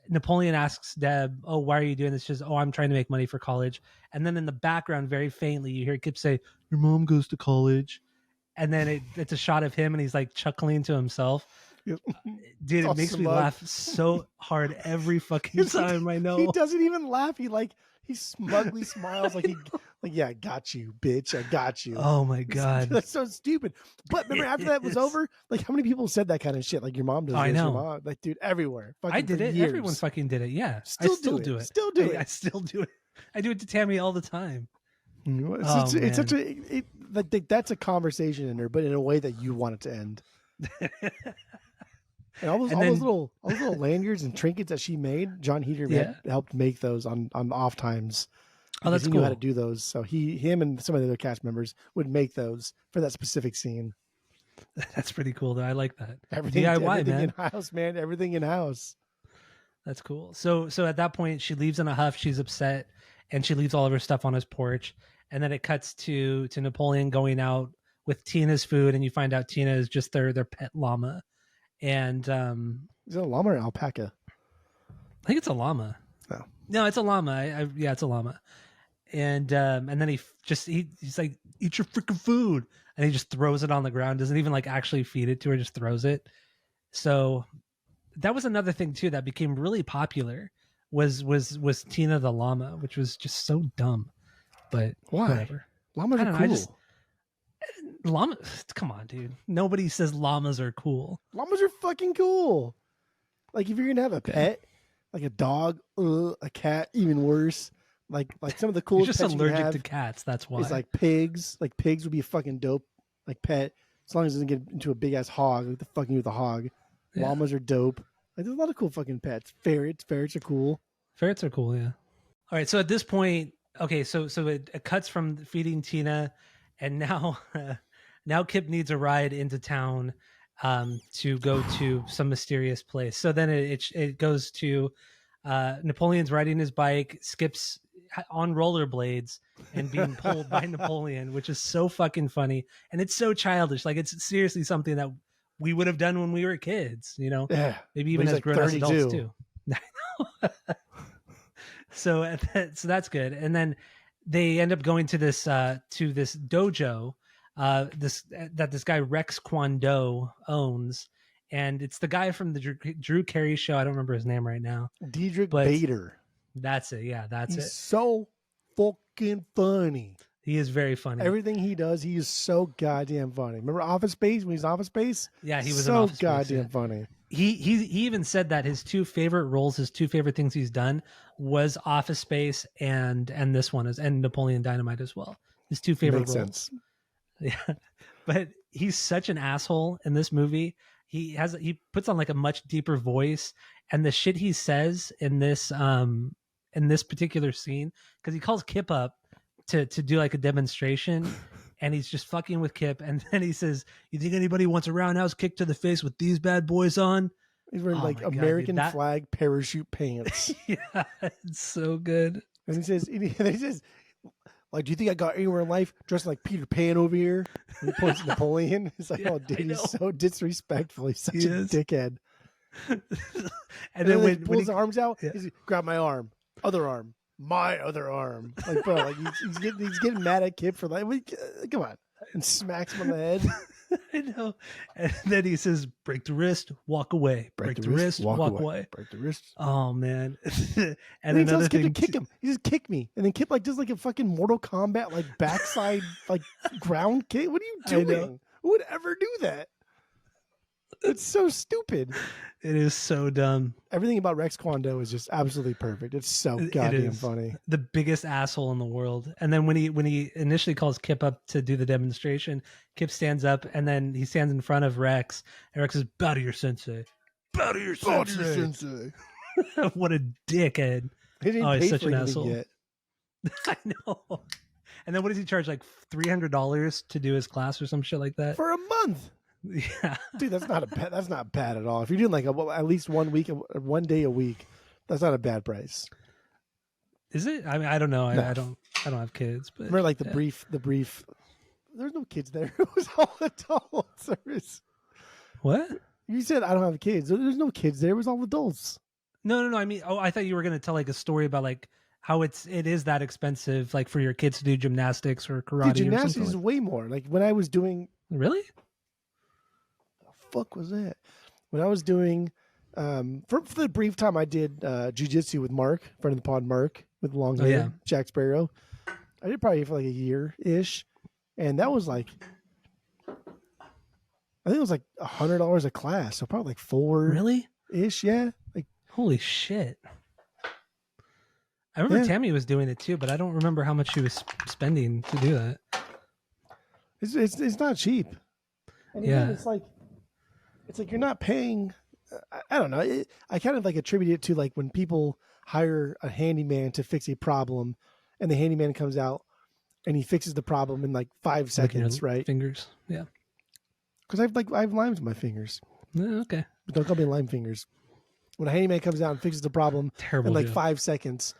Napoleon asks Deb, "Oh, why are you doing this?" She says, "Oh, I'm trying to make money for college." And then in the background, very faintly, you hear Kip say, "Your mom goes to college." And then it's a shot of him, and he's like chuckling to himself. Dude, it makes me laugh so hard every fucking time. I know he doesn't even laugh. He smugly smiles like yeah, I got you, bitch. I got you. Oh my god, that's so stupid. But remember, after that was over, like how many people said that kind of shit? Like your mom does. I know. Your mom, like dude, everywhere. I did it. Years. Everyone fucking did it. Yeah, still do it. Still do it. I still do it. I do it to Tammy all the time. It's such that's a conversation in there, but in a way that you want it to end. And all those little lanyards and trinkets that she made, John Heater had helped make those on off times. Oh, that's he cool. knew how to do those. So him and some of the other cast members would make those for that specific scene. That's pretty cool though. I like that. Everything man. In house, man. Everything in house. That's cool. So at that point she leaves in a huff, she's upset, and she leaves all of her stuff on his porch. And then it cuts to Napoleon going out with Tina's food, and you find out Tina is just their pet llama. And is it a llama or alpaca? I think it's a llama. No, it's a llama. Yeah, it's a llama. And then he's like, eat your freaking food, and he just throws it on the ground. Doesn't even like actually feed it to her, just throws it. So that was another thing too that became really popular was Tina the llama, which was just so dumb. But why? Whatever. Llamas are cool. Llamas, come on, dude. Nobody says llamas are cool. Llamas are fucking cool. Like if you're gonna have a pet, like a dog, a cat, even worse. Like some of the coolest. You're just allergic to cats. That's why. It's like pigs. Like pigs would be a fucking dope like pet, as long as it doesn't get into a big ass hog. Like the fucking with a hog. Yeah. Llamas are dope. Like there's a lot of cool fucking pets. Ferrets are cool. Ferrets are cool. Yeah. All right. So at this point, okay. So it cuts from feeding Tina, and now Kip needs a ride into town to go to some mysterious place. So then it goes to Napoleon's riding his bike, Skip's on rollerblades and being pulled by Napoleon, which is so fucking funny. And it's so childish. Like it's seriously something that we would have done when we were kids, you know? Yeah. Maybe even as grown-up adults too. So that's good. And then they end up going to this dojo this guy Rex Kwon Do owns, and it's the guy from the Drew Carey show. I don't remember his name right now. Diedrich Bader. That's it. Yeah, He's so fucking funny. He is very funny. Everything he does, he is so goddamn funny. Remember Office Space when he's Office Space? Yeah, he was so goddamn funny. He even said that his two favorite roles, his two favorite things he's done, was Office Space and this one and Napoleon Dynamite as well. His two favorite roles. Sense. Yeah, but he's such an asshole in this movie. He puts on like a much deeper voice, and the shit he says in this particular scene, because he calls Kip up to do like a demonstration, and he's just fucking with Kip, and then he says, "You think anybody wants a roundhouse kick to the face with these bad boys on?" He's wearing American flag parachute pants. Yeah, it's so good. And he says, like, do you think I got anywhere in life dressed like Peter Pan over here? And he points at Napoleon. He's like, oh, dude, he's so disrespectful. He's such a dickhead. And then when he pulls his arms out, yeah. He's like, grab my arm, other arm, my other arm. Like, bro, like he's getting mad at Kip for like, come on, and smacks him on the head. I know. And then he says, break the wrist, walk away. Break the wrist, walk away. Break the wrist. Oh, man. And another thing, to kick him. He just kick me. And then Kip like does like a fucking Mortal Kombat like backside like ground kick. What are you doing? Who would ever do that? It's so stupid. It is so dumb. Everything about Rex Kwon Do is just absolutely perfect. It's so goddamn funny. The biggest asshole in the world. And then when he initially calls Kip up to do the demonstration, Kip stands up, and then he stands in front of Rex, and Rex says, "Bow to your sensei. Bow to your sensei." Bow to your sensei. What a dickhead. He's such an asshole. Yet. I know. And then what does he charge? Like $300 to do his class or some shit like that? For a month. Yeah, dude, that's not bad at all. If you're doing like at least 1 week, 1 day a week, that's not a bad price. Is it? I mean, I don't know. No. I don't have kids. But remember, like the brief. There's no kids there. It was all adult service. What? You said I don't have kids. There's no kids there. It was all adults. No. I mean, I thought you were gonna tell like a story about like how it is that expensive, like for your kids to do gymnastics or karate. Dude, gymnastics is way more. Like when I was doing. Really? Fuck was that when I was doing for the brief time I did jiu-jitsu with Mark, friend of the pod, Mark with long hair, Jack Sparrow. I did probably for like a year ish, and that was like I think it was like $100 a class, so probably like 4 really ish. Yeah, like holy shit. I remember Tammy was doing it too, but I don't remember how much she was spending to do that. It's not cheap. And it's like you're not paying I don't know. I kind of like attribute it to like when people hire a handyman to fix a problem, and the handyman comes out and he fixes the problem in like 5 seconds, right? Fingers, yeah. Because I have limes in my fingers. Okay, but don't call me lime fingers. When a handyman comes out and fixes the problem in like 5 seconds,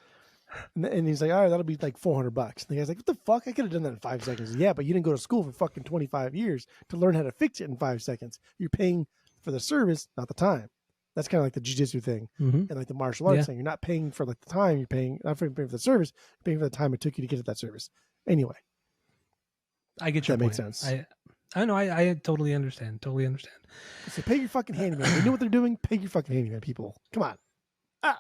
and he's like, all right, that'll be like $400. And the guy's like, what the fuck? I could have done that in 5 seconds. Yeah, but you didn't go to school for fucking 25 years to learn how to fix it in 5 seconds. You're paying for the service, not the time. That's kind of like the jiu-jitsu thing and like the martial arts thing. You're not paying for like the time. You're paying not for paying for the service. You're paying for the time it took you to get to that service. Anyway, I get your that point. Makes sense. I know. I totally understand. Totally understand. So pay your fucking handyman. They know what they're doing. Pay your fucking handyman, people. Come on. Ah.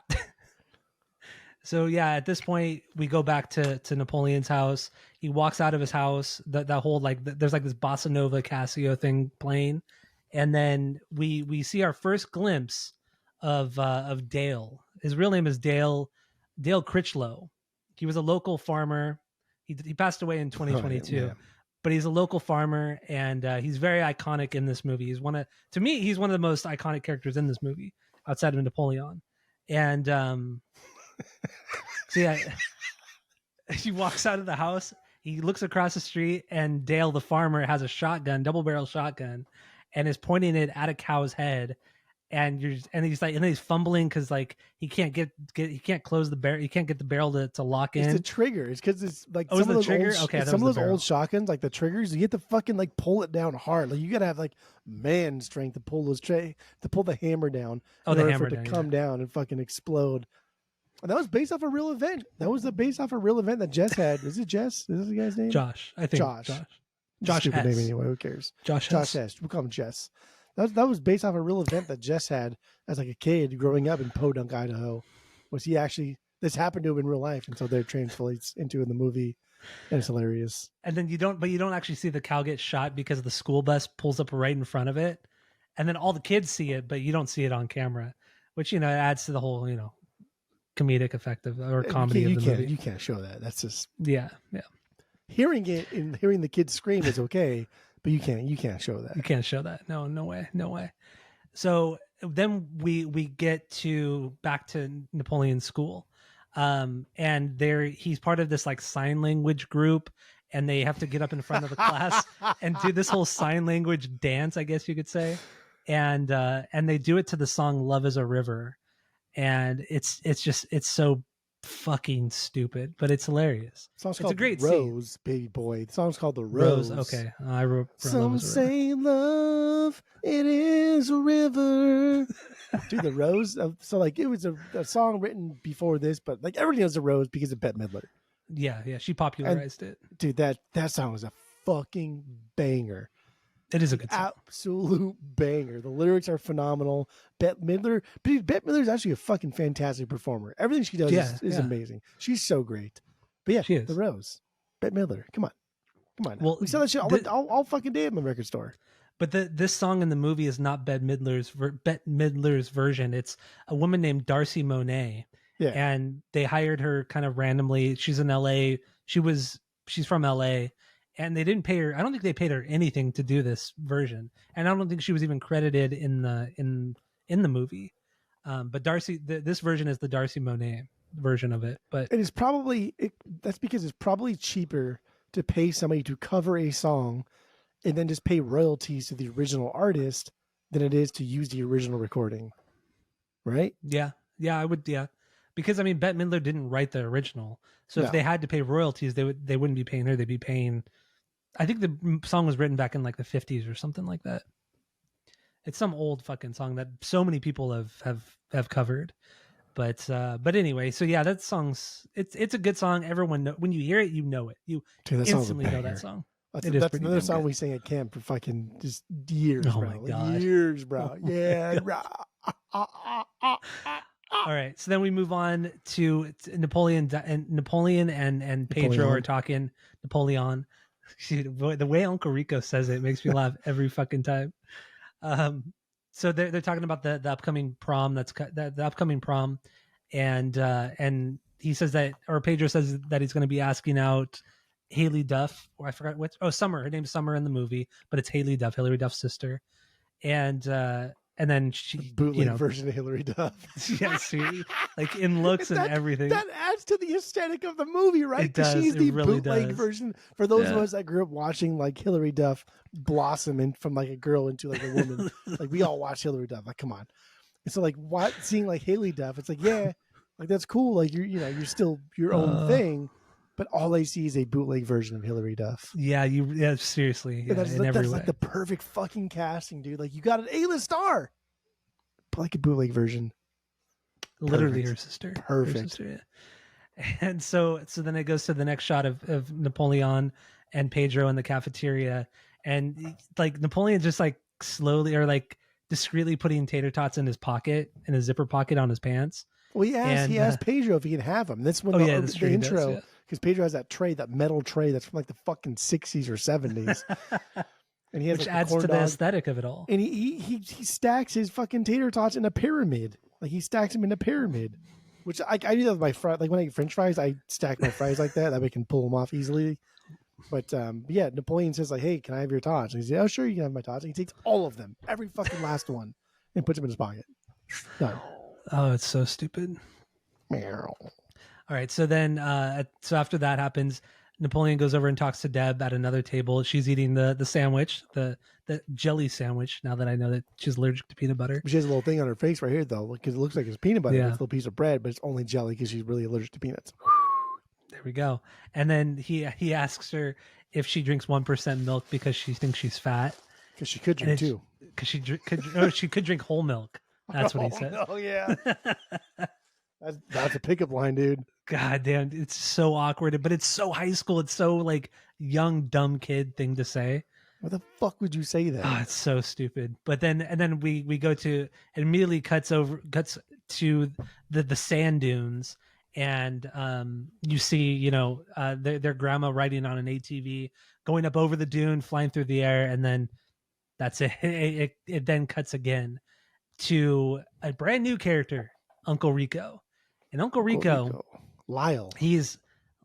So yeah, at this point we go back to Napoleon's house. He walks out of his house. That whole like there's like this bossa nova Casio thing playing, and then we see our first glimpse of Dale. His real name is Dale Critchlow. He was a local farmer. He passed away in 2022, but he's a local farmer, and he's very iconic in this movie. He's one of the most iconic characters in this movie outside of Napoleon. And so yeah, he walks out of the house. He looks across the street, and Dale, the farmer, has a shotgun, double barrel shotgun, and is pointing it at a cow's head. And he's fumbling because like he can't close the barrel. He can't get the barrel to lock in. It's the trigger. It's because it's like some of those trigger. Some of those old shotguns, like the triggers, you have to fucking like pull it down hard. Like you gotta have like man strength to pull to pull the hammer down. In order for it to come down and fucking explode. And that was based off a real event. That was based off a real event that Jess had. Is it Jess? Is this the guy's name? Josh. I think Josh stupid name anyway. Who cares? Josh Hess. We'll call him Jess. That was based off a real event that Jess had as like a kid growing up in Podunk, Idaho. This happened to him in real life, and so they're translates into in the movie, and it's hilarious. And then you don't actually see the cow get shot because the school bus pulls up right in front of it, and then all the kids see it, but you don't see it on camera, which adds to the whole comedic effect or comedy of the movie. You can't show that. That's just yeah. Hearing it and hearing the kids scream is okay. But you can't show that. You can't show that. No way. So then we get back to Napoleon's school, and he's part of this like sign language group, and they have to get up in front of the class and do this whole sign language dance, I guess you could say, and they do it to the song "Love Is a River," and it's so fucking stupid, but it's hilarious. It's a great Rose, scene. Baby boy. The song's called The Rose. Okay, I wrote. Some say love, it is a river. Dude, The Rose. So like it was a song written before this, but like everybody knows The Rose because of Bette Midler. Yeah, she popularized it. Dude, that song was a fucking banger. It is a good song. Absolute banger. The lyrics are phenomenal. Bette Midler is actually a fucking fantastic performer. Everything she does is amazing. She's so great. But yeah, she is. The Rose. Bette Midler. Come on. Well, we sell that shit all fucking day at my record store. But this song in the movie is not Bette Midler's version. It's a woman named Darcy Monet. Yeah. And they hired her kind of randomly. She's in LA. She's from LA. And they didn't pay her. I don't think they paid her anything to do this version, and I don't think she was even credited in the movie. But Darcy, this version is the Darcy Monet version of it. But it is that's because it's probably cheaper to pay somebody to cover a song, and then just pay royalties to the original artist than it is to use the original recording. Right? Yeah, I would. Yeah, because I mean, Bette Midler didn't write the original, so if they had to pay royalties, they wouldn't be paying her. They'd be paying. I think the song was written back in like the 50s or something like that. It's some old fucking song that so many people have covered. But anyway, so yeah, that song's it's a good song. Everyone when you hear it, you know it. You instantly know that song. That's another song we sang at camp for fucking just years, bro. My God. Years, bro. Yeah, bro. All right, so then we move on to Napoleon and Pedro are talking. Napoleon. The way Uncle Rico says it makes me laugh every fucking time. So they're talking about the upcoming prom. The upcoming prom, and he says that, or Pedro says that he's going to be asking out Haley Duff, or I forgot Summer. Her name's Summer in the movie, but it's Haley Duff, Hilary Duff's sister, and and then she, bootleg version of Hillary Duff. Yes, like in looks and everything. That adds to the aesthetic of the movie, right? It does. She's the really bootleg does. version. For those of us that grew up watching like Hillary Duff blossom from like a girl into like a woman, like we all watch Hillary Duff. Like, come on. And so like seeing like Haley Duff, it's like, yeah, like that's cool. Like you're still your own thing. But all I see is a bootleg version of Hillary Duff. Yeah, seriously. Yeah, that's like the perfect fucking casting, dude. Like you got an A-list star, but like a bootleg version. Literally her sister. Perfect. Her sister, yeah. And so then it goes to the next shot of Napoleon and Pedro in the cafeteria, and like Napoleon just like slowly or like discreetly putting tater tots in his pocket, in his zipper pocket on his pants. Well, he asked Pedro if he can have them. That's when the intro. Because Pedro has that metal tray that's from like the fucking 60s or 70s. And he has which like adds to the aesthetic of it all. And he stacks his fucking tater tots in a pyramid. Like he stacks them in a pyramid. Which I do that with my fries. Like when I eat French fries, I stack my fries like that. That way I can pull them off easily. But yeah, Napoleon says like, hey, can I have your tots? And he says, oh, sure, you can have my tots. And he takes all of them, every fucking last one, and puts them in his pocket. Done. Oh, it's so stupid. Meow. All right, so then, so after that happens, Napoleon goes over and talks to Deb at another table. She's eating the sandwich, the jelly sandwich. Now that I know that she's allergic to peanut butter, she has a little thing on her face right here, though, because it looks like it's peanut butter. Yeah. It's a little piece of bread, but it's only jelly because she's really allergic to peanuts. There we go. And then he asks her if she drinks 1% milk because she thinks she's fat. Because she could drink too. Because she could drink whole milk. That's what he said. Oh yeah. That's a pickup line, dude. God damn, it's so awkward, but it's so high school. It's so like young, dumb kid thing to say. What the fuck would you say that? Oh, it's so stupid. But then we go to, it immediately cuts to the sand dunes, and you see their grandma riding on an ATV, going up over the dune, flying through the air, and then that's it. It then cuts again to a brand new character, Uncle Rico. And Uncle Rico, Lyle. He's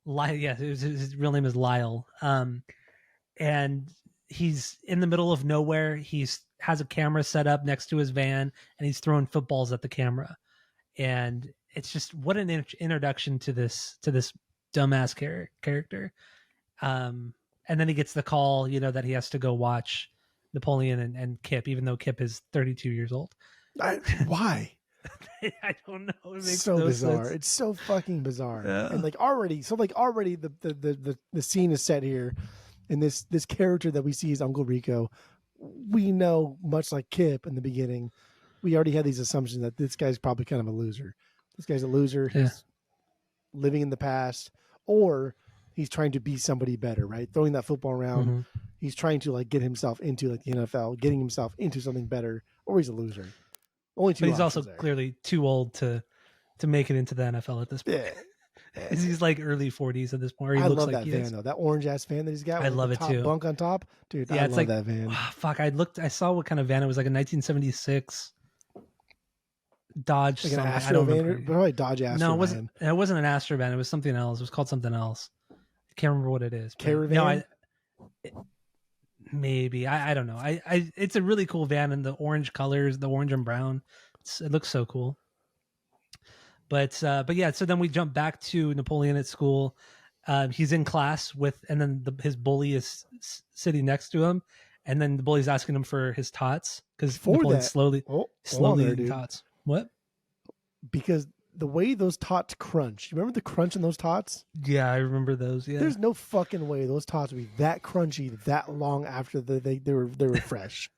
Lyle. Yeah, his real name is Lyle. And he's in the middle of nowhere. Has a camera set up next to his van, and he's throwing footballs at the camera. And it's just what an introduction to this dumbass character. And then he gets the call, that he has to go watch Napoleon and Kip, even though Kip is 32 years old. Why? I don't know. It makes so no bizarre. sense. It's so fucking bizarre. Yeah. And already the scene is set here, and this character that we see is Uncle Rico. We know, much like Kip in the beginning, we already had these assumptions that this guy's probably kind of a loser. This guy's a loser. Yeah. He's living in the past, or he's trying to be somebody better, right? Throwing that football around. Mm-hmm. He's trying to get himself into the NFL, getting himself into something better, or he's a loser. Only two. But he's also clearly too old to make it into the NFL at this point. Yeah. He's like early 40s at this point. I love that van though. That orange ass van that he's got. I love it too. Bunk on top, dude. Yeah, I love that van. Oh, fuck, I saw what kind of van it was. Like a 1976 Dodge. Like an Astro van, probably Dodge Astro. No, it wasn't an Astro van. It was something else. It was called something else. I can't remember what it is. Caravan. Maybe I don't know. It's a really cool van in the orange colors, the orange and brown. It looks so cool. But yeah. So then we jump back to Napoleon at school. He's in class and then his bully is sitting next to him, and then the bully's asking him for his tots because Napoleon's slowly eating tots. What? Because the way those tots crunch, you remember the crunch in those tots? Yeah, I remember those. Yeah, there's no fucking way those tots would be that crunchy that long after they were fresh.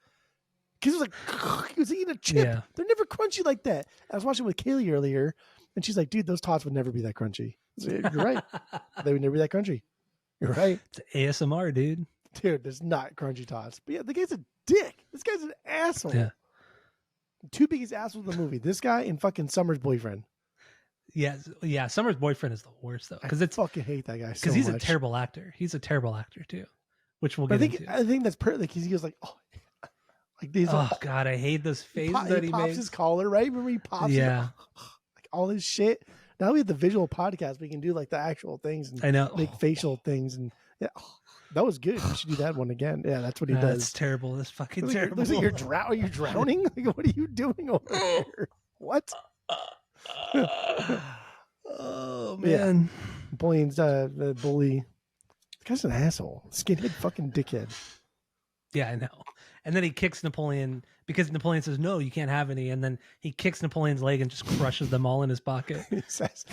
Because it was like he was eating a chip. Yeah. They're never crunchy like that. I was watching with Kaylee earlier, and she's like, "Dude, those tots would never be that crunchy." You're right. They would never be that crunchy. You're right. It's ASMR, dude. Dude, there's not crunchy tots. But yeah, the guy's a dick. This guy's an asshole. Yeah. Two biggest assholes in the movie. This guy and fucking Summer's boyfriend. Yeah. Summer's boyfriend is the worst though, because I fucking hate that guy so much. Because he's a terrible actor. He's a terrible actor too, which we'll get into. I think that's perfect. He goes like, oh, like these. Oh God, I hate those faces that he pops makes. His collar, right? Remember he pops. Yeah. Like all this shit. Now we have the visual podcast. We can do like the actual things and I know make facial things, and Yeah. That was good. You should do that one again. Yeah, that's what he does. That's terrible. That's fucking terrible. Looks like are you drowning? Like, what are you doing over here? What? Oh man. Yeah. Napoleon's the bully. The guy's an asshole. Skinhead fucking dickhead. Yeah, I know. And then he kicks Napoleon because Napoleon says, no, you can't have any. And then he kicks Napoleon's leg and just crushes them all in his pocket. He says,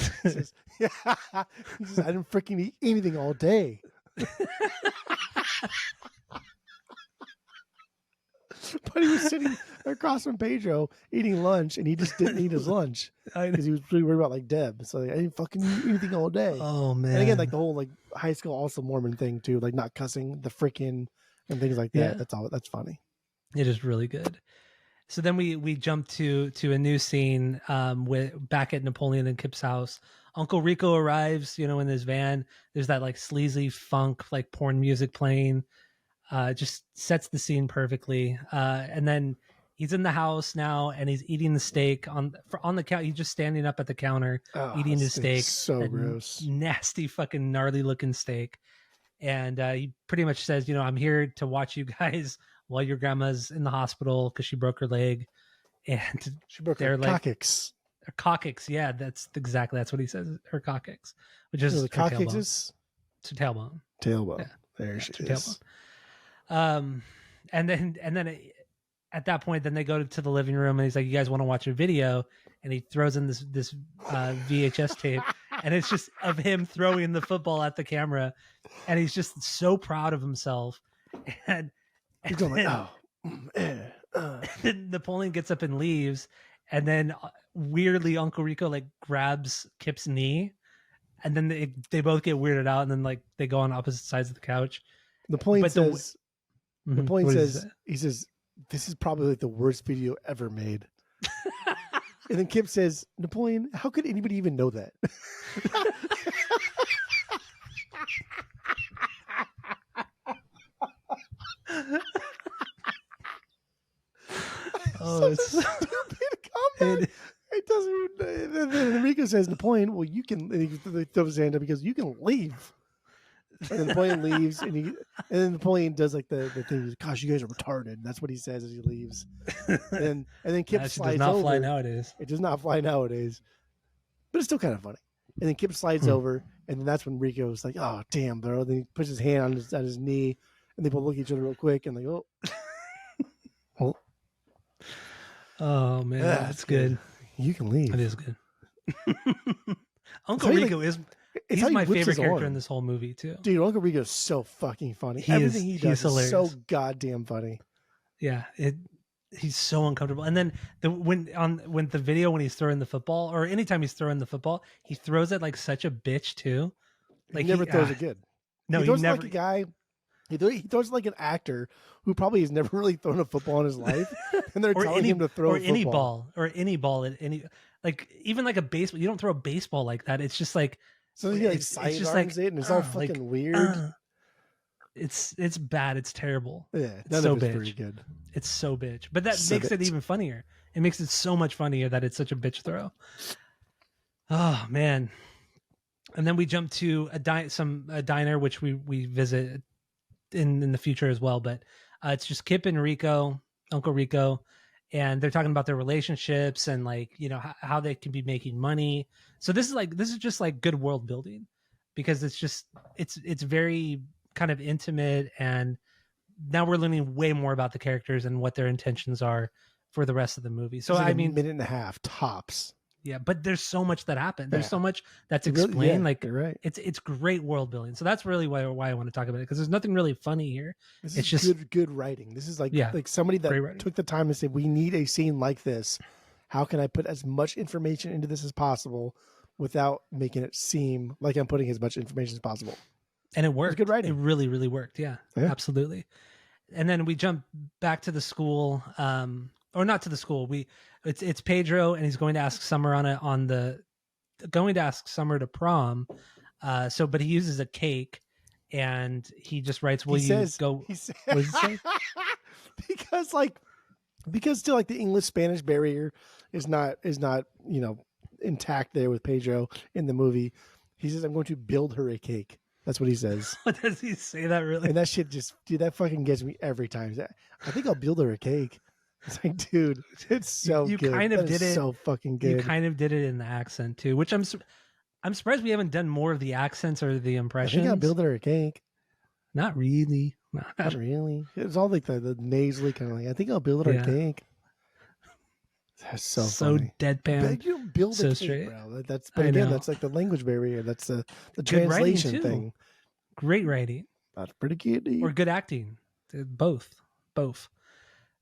yeah. He says, I didn't freaking eat anything all day. But he was sitting across from Pedro eating lunch, and he just didn't eat his lunch because he was really worried about like Deb. So like, I didn't fucking eat anything all day. Oh man! And again, like the whole like high school also Mormon thing too, like not cussing, the freaking and things like that. Yeah. That's all. That's funny. It is really good. So then we jump to a new scene with back at Napoleon and Kip's house. Uncle Rico arrives, in his van. There's that like sleazy funk like porn music playing. Just sets the scene perfectly. And then he's in the house now, and he's eating the steak on the couch. He's just standing up at the counter eating his steak. So gross, nasty, fucking gnarly looking steak. And he pretty much says, I'm here to watch you guys while your grandma's in the hospital because she broke her leg, and she broke her coccyx. Her coccyx, yeah, that's what he says. Her coccyx, which is the coccyx is it's a tailbone. Tailbone. Yeah. There she is. Tailbone. And then at that point, then they go to the living room, and he's like, "You guys want to watch a video?" And he throws in this VHS tape, and it's just of him throwing the football at the camera, and he's just so proud of himself. And he's going like, then Napoleon gets up and leaves, and then weirdly Uncle Rico like grabs Kip's knee, and then they both get weirded out, and then like they go on opposite sides of the couch. Napoleon says, he says, this is probably like the worst video ever made. And then Kip says, Napoleon, how could anybody even know that? Oh, it's stupid comment. It doesn't even. Then Enrico says, Napoleon, well, you can. And he throws his hand up because you can leave. And then Napoleon leaves, and then Napoleon does like the thing. Gosh, you guys are retarded. And that's what he says as he leaves. And then Kip slides over. Does not fly nowadays. It does not fly nowadays, but it's still kind of funny. And then Kip slides over, and then that's when Rico's like, "Oh, damn, bro!" Then he puts his hand on his knee, and they both look at each other real quick, and they go, "Oh, oh man, that's good. You can leave. It is good." Uncle Rico he's my favorite character in this whole movie too. Dude, Uncle Rico's so fucking funny. Everything he does is so goddamn funny. Yeah, he's so uncomfortable. And then when the video when he's throwing the football, or anytime he's throwing the football, he throws it like such a bitch too. Like he never throws it good. No, he throws like a guy. He throws like an actor who probably has never really thrown a football in his life, and they're telling him to throw any ball at any, like even like a baseball. You don't throw a baseball like that. It's just like so he like sidearms it, and it's all fucking weird. It's bad. It's terrible. Yeah, it's so bitch. Pretty good. It's so bitch, but that makes it even funnier. It makes it so much funnier that it's such a bitch throw. Oh man! And then we jump to a diner, which we visit in the future as well. But it's just Kip and Uncle Rico, and they're talking about their relationships and like how they can be making money. So this is just like good world building, because it's very kind of intimate, and now we're learning way more about the characters and what their intentions are for the rest of the movie. So like I mean, a minute and a half tops. Yeah, but there's so much that happened. There's so much that's explained. Like you're right. It's great world building. So that's really why I want to talk about it, because there's nothing really funny here. It's just good writing. This is like somebody that took the time to say, we need a scene like this. How can I put as much information into this as possible without making it seem like I'm putting as much information as possible? And it worked. Good writing. It really, really worked. Yeah, absolutely. And then we jump back to the school, or not to the school. It's Pedro, and he's going to ask Summer going to ask Summer to prom. But he uses a cake, and he just writes, "Will you go?" He says, what does he say? because still like the English Spanish barrier is not intact there with Pedro in the movie. He says, "I'm going to build her a cake." That's what he says. Does he say that really? And that shit just, dude, that fucking gets me every time. I think I'll build her a cake. It's like, dude, it's so you good. kind of did it so fucking good. You kind of did it in the accent too, which I'm surprised we haven't done more of the accents or the impressions. I think I'll build her a cake. Not really. Not really. It's all like the nasally kind of like, I think I'll build her a cake. That's so funny. Deadpan. You build so a cake, straight. Bro. But again, that's like the language barrier. That's the translation thing. Great writing. That's pretty good. Dude. Or good acting. Both.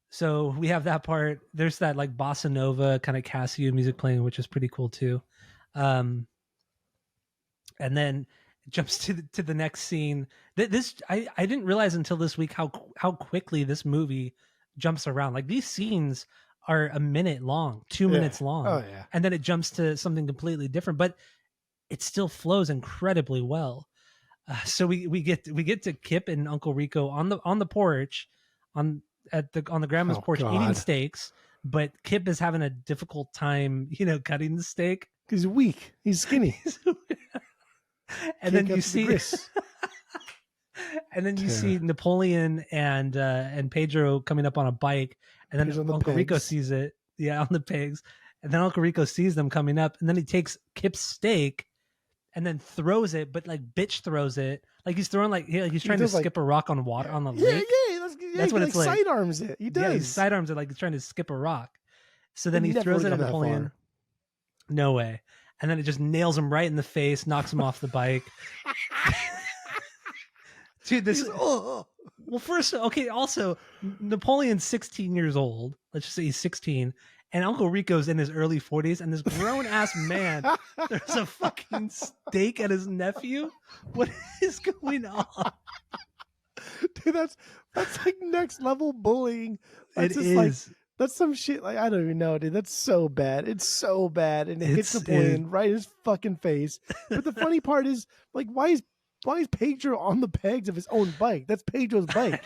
So we have that part. There's that like bossa nova kind of Casio music playing, which is pretty cool too. And then it jumps to the next scene. I didn't realize until this week how quickly this movie jumps around. Like these scenes are a minute long, 2 minutes long. Oh yeah. And then it jumps to something completely different, but it still flows incredibly well. So we get to Kip and Uncle Rico on the porch on the grandma's porch eating steaks, but Kip is having a difficult time, cutting the steak. He's weak. He's skinny. And then you see and then you see Napoleon and Pedro coming up on a bike, and then Uncle Rico sees it. Yeah, on the pigs. And then Uncle Rico sees them coming up, and then he takes Kip's steak and then throws it, but like bitch throws it. Like he's throwing he's trying to skip a rock on water on the lake. That's what it's like. Sidearms it. He does. Yeah, he sidearms it like he's trying to skip a rock. So then he throws it at Napoleon. No way. And then it just nails him right in the face, knocks him off the bike. Dude, well, first, okay, also, Napoleon's 16 years old. Let's just say he's 16. And Uncle Rico's in his early 40s. And this grown-ass man, there's a fucking steak at his nephew? What is going on? Dude, that's like next level bullying. It is. That's some shit. Like, I don't even know, dude. That's so bad. It's so bad. And it hits Napoleon right in his fucking face. But the funny part is, like, why is Pedro on the pegs of his own bike? That's Pedro's bike.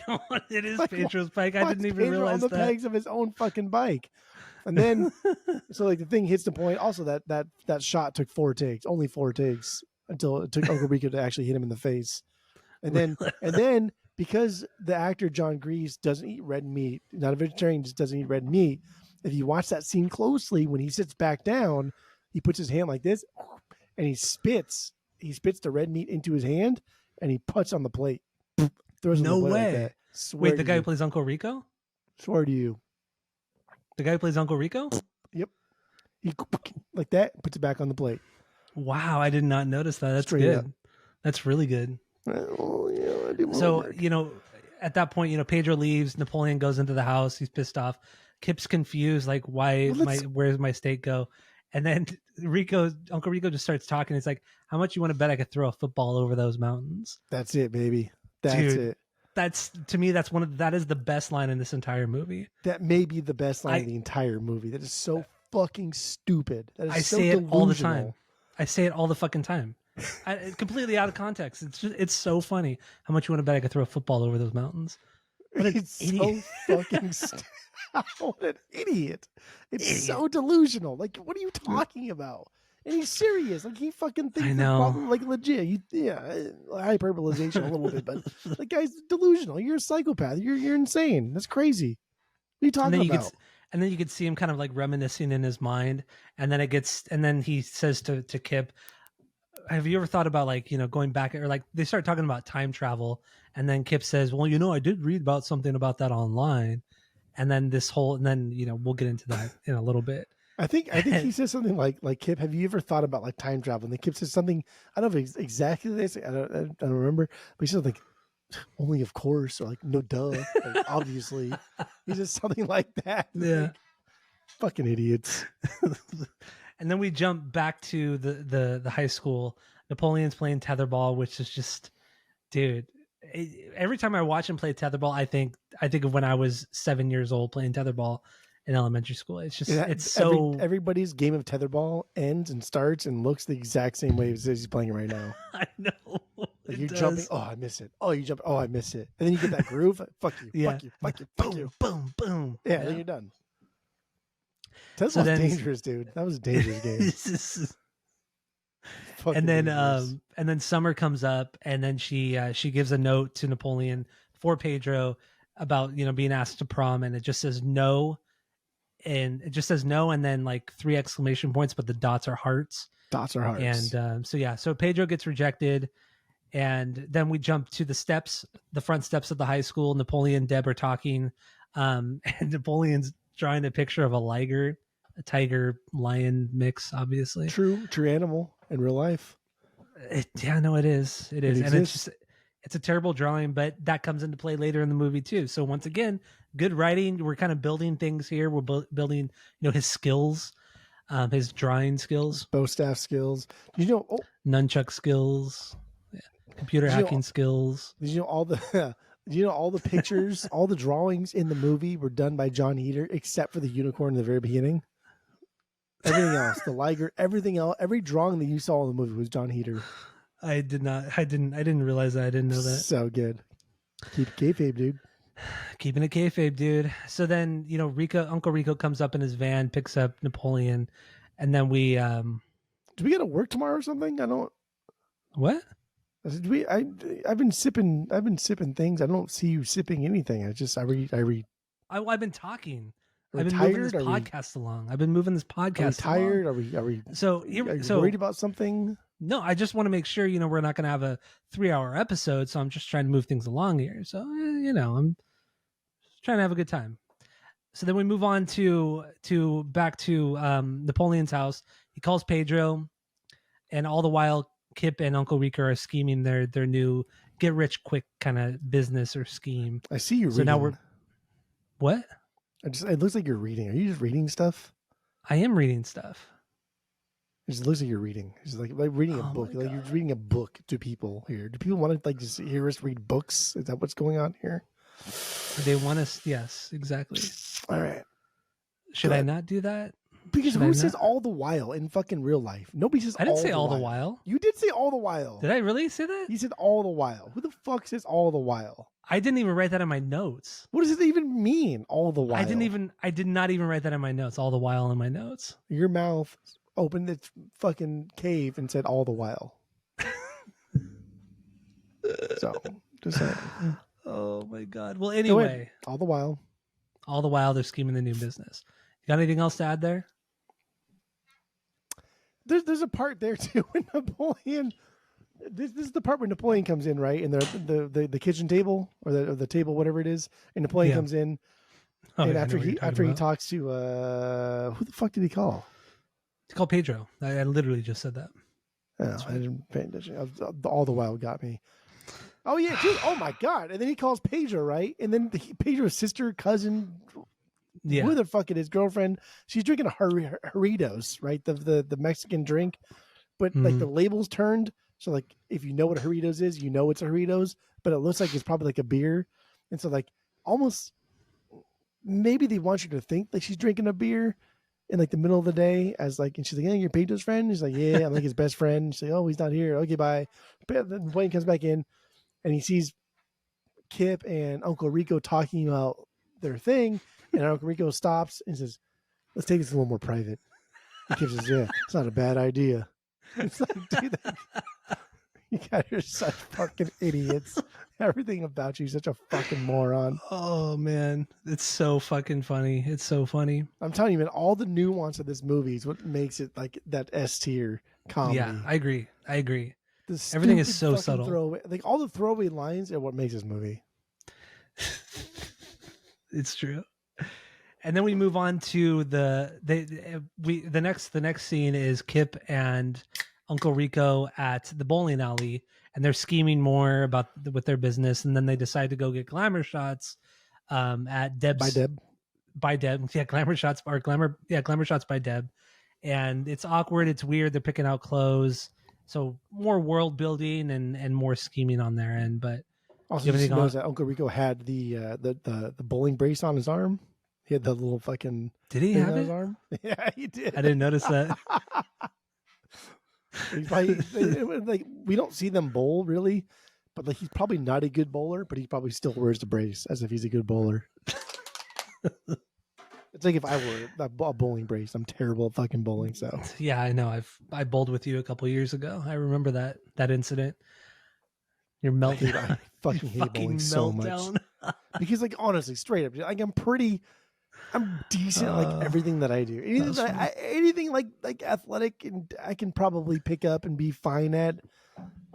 It is Pedro's bike. I didn't even realize that. On the pegs of his own fucking bike. And then, so like the thing hits Napoleon. Also, that shot took 4 takes. Only 4 takes until it took Uncle Rico to actually hit him in the face. And then. Because the actor John Grease doesn't eat red meat, not a vegetarian, just doesn't eat red meat. If you watch that scene closely, when he sits back down, he puts his hand like this, and he spits the red meat into his hand, and he puts on the plate. Throws no on the plate way. Like that. Wait, the guy who plays Uncle Rico? Swear to you. The guy who plays Uncle Rico? Yep. He like that, puts it back on the plate. Wow, I did not notice that. That's good. Up. That's really good. Well, yeah, I do so work. At that point, Pedro leaves. Napoleon goes into the house. He's pissed off. Kip's confused, like, where's my steak go? And then Uncle Rico just starts talking. It's like, how much you want to bet I could throw a football over those mountains? That's it, baby. That's it. That's, to me, that is the best line in this entire movie. That may be the best line in the entire movie. That is so fucking stupid. That is I say it all the time. I say it all the fucking time. Completely out of context. It's so funny. How much you want to bet I could throw a football over those mountains? What an idiot. So fucking what an idiot. It's so delusional. Like, what are you talking about? And he's serious. Like, he fucking thinks, I know. Like, legit. Hyperbolization a little bit, but the guy's delusional. You're a psychopath. You're insane. That's crazy. What are you talking about? And then you could see him kind of like reminiscing in his mind, and then he says to Kip, have you ever thought about going back, or like they start talking about time travel, and then Kip says, well, I did read about something about that online. And then we'll get into that in a little bit. I think he says something like Kip, have you ever thought about like time travel? And the Kip says something, I don't know exactly this. I don't remember, but he says like, only of course, or like, no duh, like, obviously. He says something like that. Yeah. Like, fucking idiots. And then we jump back to the high school. Napoleon's playing tetherball, which is just, dude. Every time I watch him play tetherball, I think of when I was 7 years old playing tetherball in elementary school. It's just everybody's game of tetherball ends and starts and looks the exact same way as he's playing it right now. I know. Like you're jumping. Oh, I miss it. Oh, you jump. Oh, I miss it. And then you get that groove. Fuck you. Yeah. Fuck you. Fuck you. Boom, Fuck you. boom, boom. Yeah, then you're done. Tetherball's dangerous, dude. That was a dangerous game. And then Summer comes up, and then she gives a note to Napoleon for Pedro about being asked to prom, and it just says no, and then like 3 exclamation points, but the dots are hearts. And so Pedro gets rejected, and then we jump to the front steps of the high school. Napoleon and Deb are talking, and Napoleon's drawing a picture of a tiger lion mix, obviously. True animal in real life. It is. And it's a terrible drawing, but that comes into play later in the movie too. So once again, good writing. We're kind of building things here. We're building, his skills, his drawing skills, bow staff skills, nunchuck skills, computer hacking skills. Did you know all the pictures, all the drawings in the movie were done by John Heater, except for the unicorn in the very beginning. Everything else, the liger, everything else, every drawing that you saw in the movie was John Heater. I didn't realize that. I didn't know that. So good. Keep it kayfabe, dude. Keeping it kayfabe, dude. So then, Uncle Rico comes up in his van, picks up Napoleon, and then we do we get to work tomorrow or something? I don't. What? I've been sipping things. I don't see you sipping anything. I read. I've been talking. I've been moving this podcast along. Are we tired? Are we worried about something? No, I just want to make sure, we're not going to have a 3-hour episode. So I'm just trying to move things along here. So, I'm just trying to have a good time. So then we move on back to Napoleon's house. He calls Pedro, and all the while Kip and Uncle Rico are scheming their new get rich quick kind of business or scheme. I see you reading. So now we're... What? It looks like you're reading. Are you just reading stuff? I am reading stuff. It just looks like you're reading. It's like reading a book. Like you're reading a book to people here. Do people want to just hear us read books? Is that what's going on here? They want us. Yes, exactly. All right. Should I not do that? Because who says all the while in fucking real life? Nobody says I didn't say all the while. You did say all the while. Did I really say that? You said all the while. Who the fuck says all the while? I didn't even write that in my notes. What does it even mean, all the while? I did not even write that in my notes, all the while in my notes. Your mouth opened its fucking cave and said all the while. So, just saying. Oh my God. Well, anyway. All the while. All the while they're scheming the new business. You got anything else to add there? There's a part there too when Napoleon. This is the part where Napoleon comes in, right? And the kitchen table or the table, whatever it is, and Napoleon comes in, and after he talks to who the fuck did he call? He called Pedro. I literally just said that. Oh, I didn't pay attention. All the while got me. Oh yeah, dude. Oh my God! And then he calls Pedro, right? And then Pedro's sister, cousin, who the fuck it is, girlfriend. She's drinking a Doritos, right? The Mexican drink, but like the label's turned. So like, if you know what a Doritos is, you know it's a Doritos, but it looks like it's probably like a beer. And so like, almost maybe they want you to think like she's drinking a beer in like the middle of the day as like, and she's like, "Yeah, you're Pedro's friend." He's like, "Yeah, I'm like his best friend." She's like, "Oh, he's not here. Okay, bye." But then Wayne comes back in and he sees Kip and Uncle Rico talking about their thing. And Uncle Rico stops and says, "Let's take this a little more private." And Kip says, "Yeah, it's not a bad idea." It's like, dude, you guys are such fucking idiots. Everything about you is such a fucking moron. Oh man, it's so fucking funny. It's so funny. I'm telling you, man, all the nuance of this movie is what makes it like that S tier comedy. Yeah, I agree. Everything is so subtle. Like all the throwaway lines are what makes this movie. It's true. And then we move on to the next scene is Kip and Uncle Rico at the bowling alley, and they're scheming more with their business, and then they decide to go get glamour shots at Deb's by Deb. Yeah, glamour shots by Deb. And it's awkward, it's weird, they're picking out clothes. So more world building and more scheming on their end, but also you knows that Uncle Rico had the bowling brace on his arm. He had the little fucking. Did he have on it? His arm? Yeah, he did. I didn't notice that. He's probably, like we don't see them bowl really, but like he's probably not a good bowler, but he probably still wears the brace as if he's a good bowler. It's like if I were a bowling brace. I'm terrible at fucking bowling. So yeah, I know. I bowled with you a couple years ago. I remember that incident. Your meltdown. I fucking hate bowling so much. Because like honestly, straight up, like I'm decent at like everything that I do. Anything like athletic, and I can probably pick up and be fine at.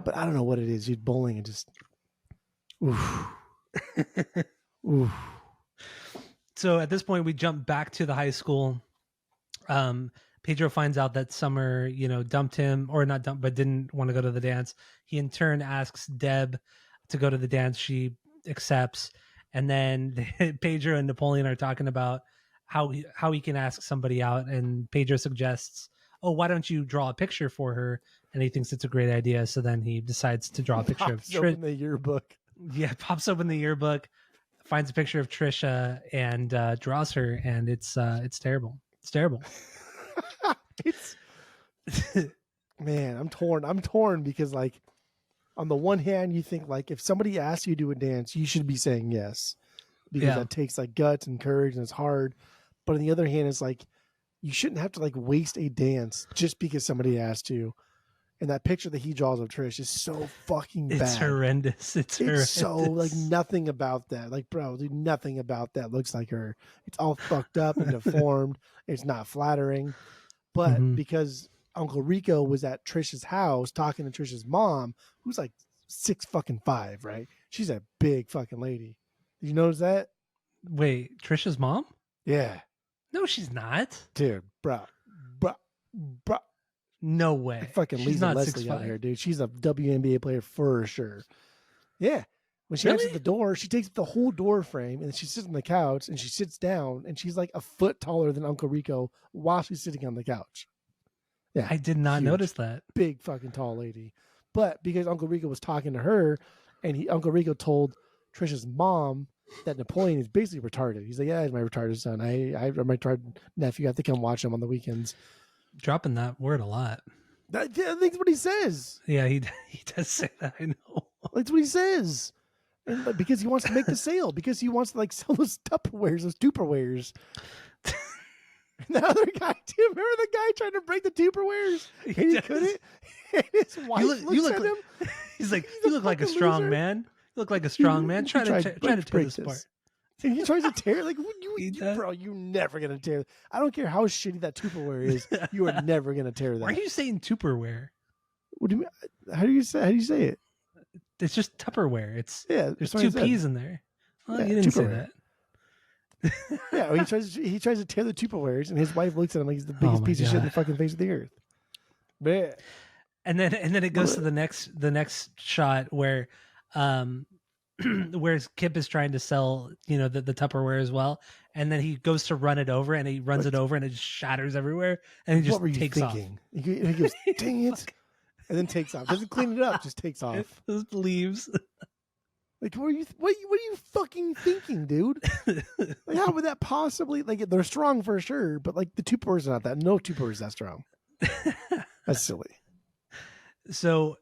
But I don't know what it is. Dude, bowling and just oof. Oof. So at this point, we jump back to the high school. Pedro finds out that Summer, dumped him, or not dumped, but didn't want to go to the dance. He in turn asks Deb to go to the dance. She accepts. And then Pedro and Napoleon are talking about how he can ask somebody out. And Pedro suggests, oh, why don't you draw a picture for her? And he thinks it's a great idea. So then he decides to draw a picture of Trish. Open the yearbook. Yeah, pops open the yearbook, finds a picture of Trisha, and draws her. And it's terrible. It's terrible. It's man, I'm torn because like on the one hand you think like if somebody asks you to do a dance you should be saying yes because that takes like guts and courage and it's hard, but on the other hand it's like you shouldn't have to like waste a dance just because somebody asked you. And that picture that he draws of Trish is so fucking bad. It's horrendous. It's horrendous. So like nothing about that. Like, bro, dude, nothing about that looks like her. It's all fucked up and deformed. It's not flattering. But because Uncle Rico was at Trish's house talking to Trish's mom, who's like 6'5", right? She's a big fucking lady. Did you notice that? Wait, Trisha's mom? Yeah. No, she's not. Dude, bro. No way. Fucking Lisa Leslie out here, dude. She's a WNBA player for sure. Yeah. When she answers the door, she takes the whole door frame and she sits on the couch and she sits down and she's like a foot taller than Uncle Rico while she's sitting on the couch. Yeah. I did not notice that. Big fucking tall lady. But because Uncle Rico was talking to her and Uncle Rico told Trisha's mom that Napoleon is basically retarded. He's like, yeah, he's my retarded son. I'm my retarded nephew. I have to come watch him on the weekends. Dropping that word a lot. I think that's what he says. Yeah, he does say that. I know. That's what he says. And because he wants to make the sale. Because he wants to like sell those Tupperwares, those Tupperwares. And the other guy, do you remember the guy trying to break the Tupperwares? And he couldn't. And his wife looks at him. He's like, you look like a strong man. You look like a strong man. Trying to tear this apart. And he tries to tear like bro, you're never gonna tear. I don't care how shitty that Tupperware is. You are never gonna tear that. Why are you saying Tupperware? What do you mean? How do you say it? It's just Tupperware. There's 2 P's in there. Well, you didn't say that. Yeah, well, he tries to tear the Tupperwares, and his wife looks at him like he's the biggest piece of shit in the fucking face of the earth. Man. And then it goes to the next shot where where Kip is trying to sell, the Tupperware as well, and then he goes to run it over, and he runs it over, and it just shatters everywhere, and he just takes off. He goes, "Dang it!" and then takes off. Doesn't clean it up, just takes off. Just leaves. Like, what are you fucking thinking, dude? Like, how would that possibly? Like, they're strong for sure, but like the Tupperware's not that. No Tupperware is that strong. That's silly. So.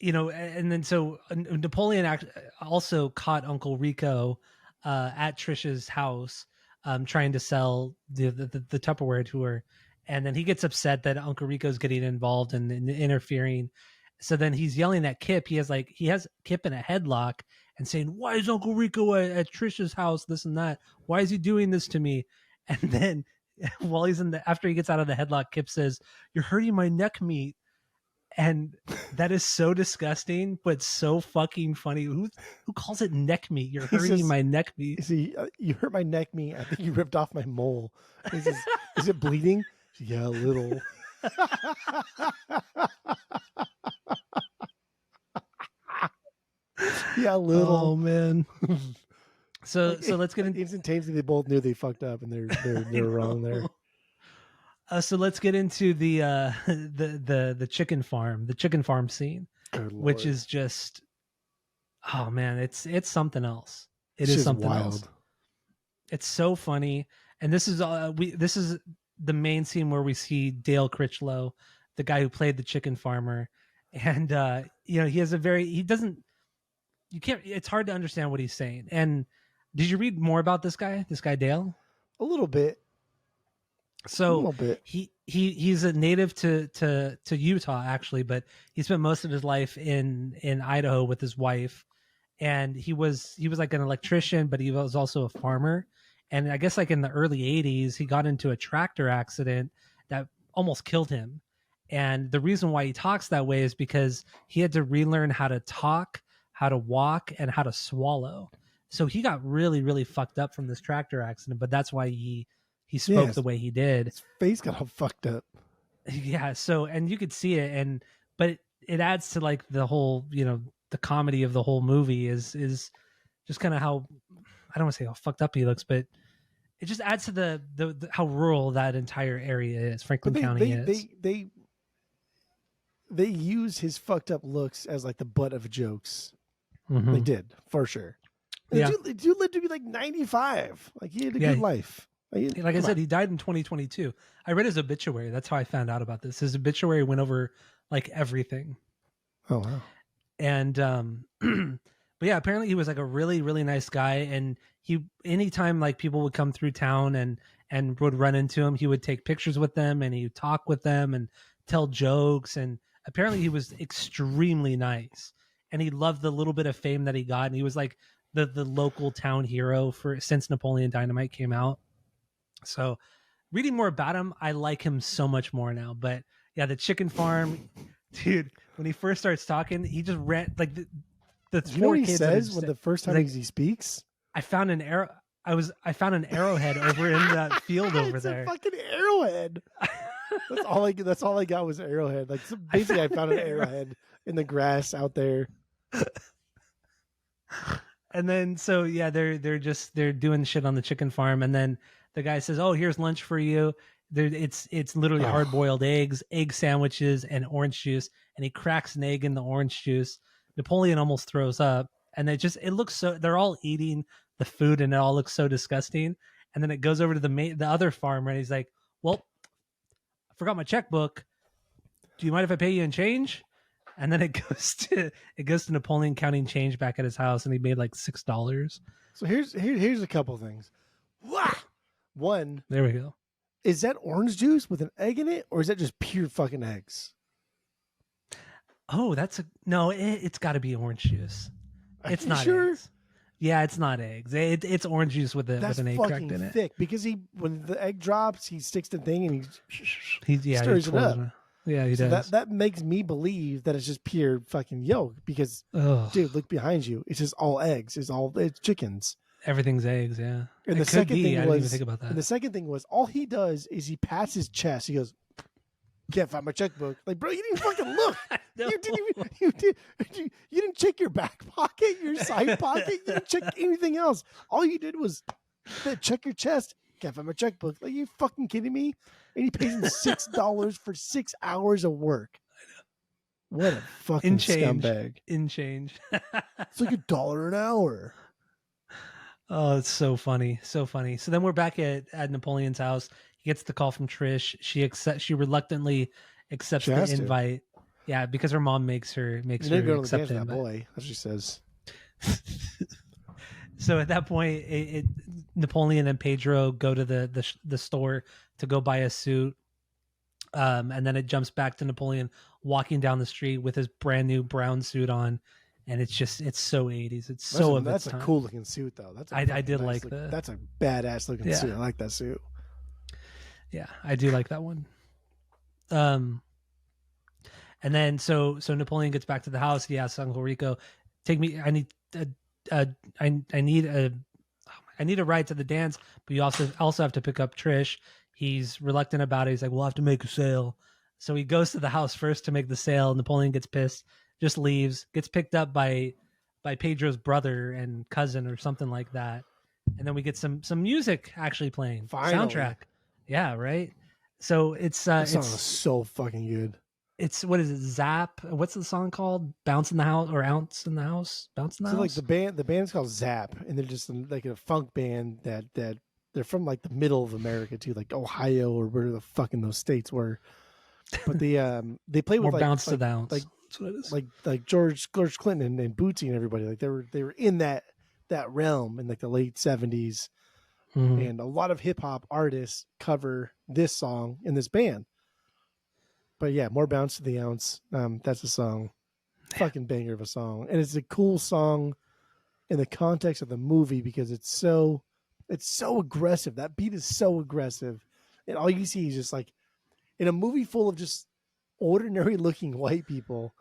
And then so Napoleon also caught Uncle Rico at Trisha's house, trying to sell the Tupperware to her, and then he gets upset that Uncle Rico's getting involved and interfering. So then he's yelling at Kip. He has Kip in a headlock and saying, "Why is Uncle Rico at Trisha's house? This and that. Why is he doing this to me?" And then while he's after he gets out of the headlock, Kip says, "You're hurting my neck meat." And that is so disgusting, but so fucking funny. Who calls it neck meat? You're hurting my neck meat. See, you hurt my neck meat. I think you ripped off my mole. Is it bleeding? Yeah, a little. Yeah, a little. Oh man. So let's get into instantaneously. They both knew they fucked up, and they're wrong there. So let's get into the chicken farm scene, which is just, oh man, it's something else. It is something else. It's so funny, and this is the main scene where we see Dale Critchlow, the guy who played the chicken farmer, and he has it's hard to understand what he's saying. And did you read more about this guy Dale? A little bit. So a little bit. He's a native to Utah actually, but he spent most of his life in Idaho with his wife, and he was like an electrician, but he was also a farmer. And I guess like in the early 80s, he got into a tractor accident that almost killed him. And the reason why he talks that way is because he had to relearn how to talk, how to walk, and how to swallow. So he got really, really fucked up from this tractor accident, but that's why he spoke the way he did. His face got all fucked up. Yeah. So, and you could see it, but it adds to like the whole, the comedy of the whole movie is just kind of how, I don't want to say how fucked up he looks, but it just adds to the how rural that entire area is. Franklin County is. They use his fucked up looks as like the butt of jokes. Mm-hmm. They did, for sure. Yeah. The dude lived to be like 95. Like he had a good life. Like I said, he died in 2022. I read his obituary. That's how I found out about this. His obituary went over like everything. Oh wow. And but yeah, apparently he was like a really, really nice guy. And he, anytime like people would come through town and would run into him, he would take pictures with them and he would talk with them and tell jokes. And apparently he was extremely nice. And he loved the little bit of fame that he got. And he was like the local town hero since Napoleon Dynamite came out. So reading more about him, I like him so much more now. But yeah, the chicken farm, dude, when he first starts talking, he just ran like the you know what he says when the first time he speaks? I found an arrow. I found an arrowhead over in that field over there. A fucking arrowhead. That's all I got was arrowhead. Like basically I found an arrowhead in the grass out there. And then so yeah, they're doing shit on the chicken farm, and then the guy says, "Oh, here's lunch for you." It's literally hard boiled eggs, egg sandwiches, and orange juice. And he cracks an egg in the orange juice. Napoleon almost throws up, and it looks so. They're all eating the food, and it all looks so disgusting. And then it goes over to the other farmer, and he's like, "Well, I forgot my checkbook. Do you mind if I pay you in change?" And then it goes to Napoleon counting change back at his house, and he made like $6. So here's a couple things. One, there we go. Is that orange juice with an egg in it, or is that just pure fucking eggs? Oh, it's got to be orange juice. It's not sure? Eggs. Yeah, it's not eggs. It's orange juice with an egg cracked in it. Thick because when the egg drops, he sticks the thing and he stirs it up. Yeah, he does. That makes me believe that it's just pure fucking yolk because, dude, look behind you. It's just all eggs. It's chickens. Everything's eggs, yeah. And the second thing I didn't even think about that. And the second thing was all he does is he pats his chest. He goes, "Can't find my checkbook." Like, bro, you didn't fucking look. You didn't check your back pocket, your side pocket. You didn't check anything else. All you did was check your chest. Can't find my checkbook. Like, you fucking kidding me? And he pays him $6 for 6 hours of work. What a fucking scumbag. In change. It's like $1 an hour. Oh, it's so funny. So funny. So then we're back at Napoleon's house. He gets the call from Trish. She reluctantly accepts the invite. Yeah, because her mom makes her accept the invite. Boy, as she says. So at that point, Napoleon and Pedro go to the store to go buy a suit. And then it jumps back to Napoleon walking down the street with his brand new brown suit on. And it's so 80s. It's so of its time. That's a cool looking suit, though. I did like that. That's a badass looking suit. I like that suit. Yeah, I do like that one. And then so Napoleon gets back to the house. He asks Uncle Rico, "Take me. I need a ride to the dance, but you also have to pick up Trish." He's reluctant about it. He's like, "We'll have to make a sale." So he goes to the house first to make the sale. Napoleon gets pissed, just leaves, gets picked up by Pedro's brother and cousin or something like that. And then we get some music actually playing. Finally. Soundtrack. Yeah, right. So it's that song is so fucking good. It's what is it? Zap. What's the song called? Bounce in the house or Ounce in the house? Bounce in the house. Like the band's called Zap, and they're just like a funk band that they're from like the middle of America too, like Ohio or where the fucking those states were. But they play with more bounce to the ounce. Like that's what it is. Like George Clinton and Bootsy and everybody. Like they were in that realm in like the late 70s. And a lot of hip hop artists cover this song in this band. But yeah, More Bounce to the Ounce. That's a song. Fucking banger of a song. And it's a cool song in the context of the movie because it's so aggressive. That beat is so aggressive. And all you see is just like in a movie full of just ordinary looking white people,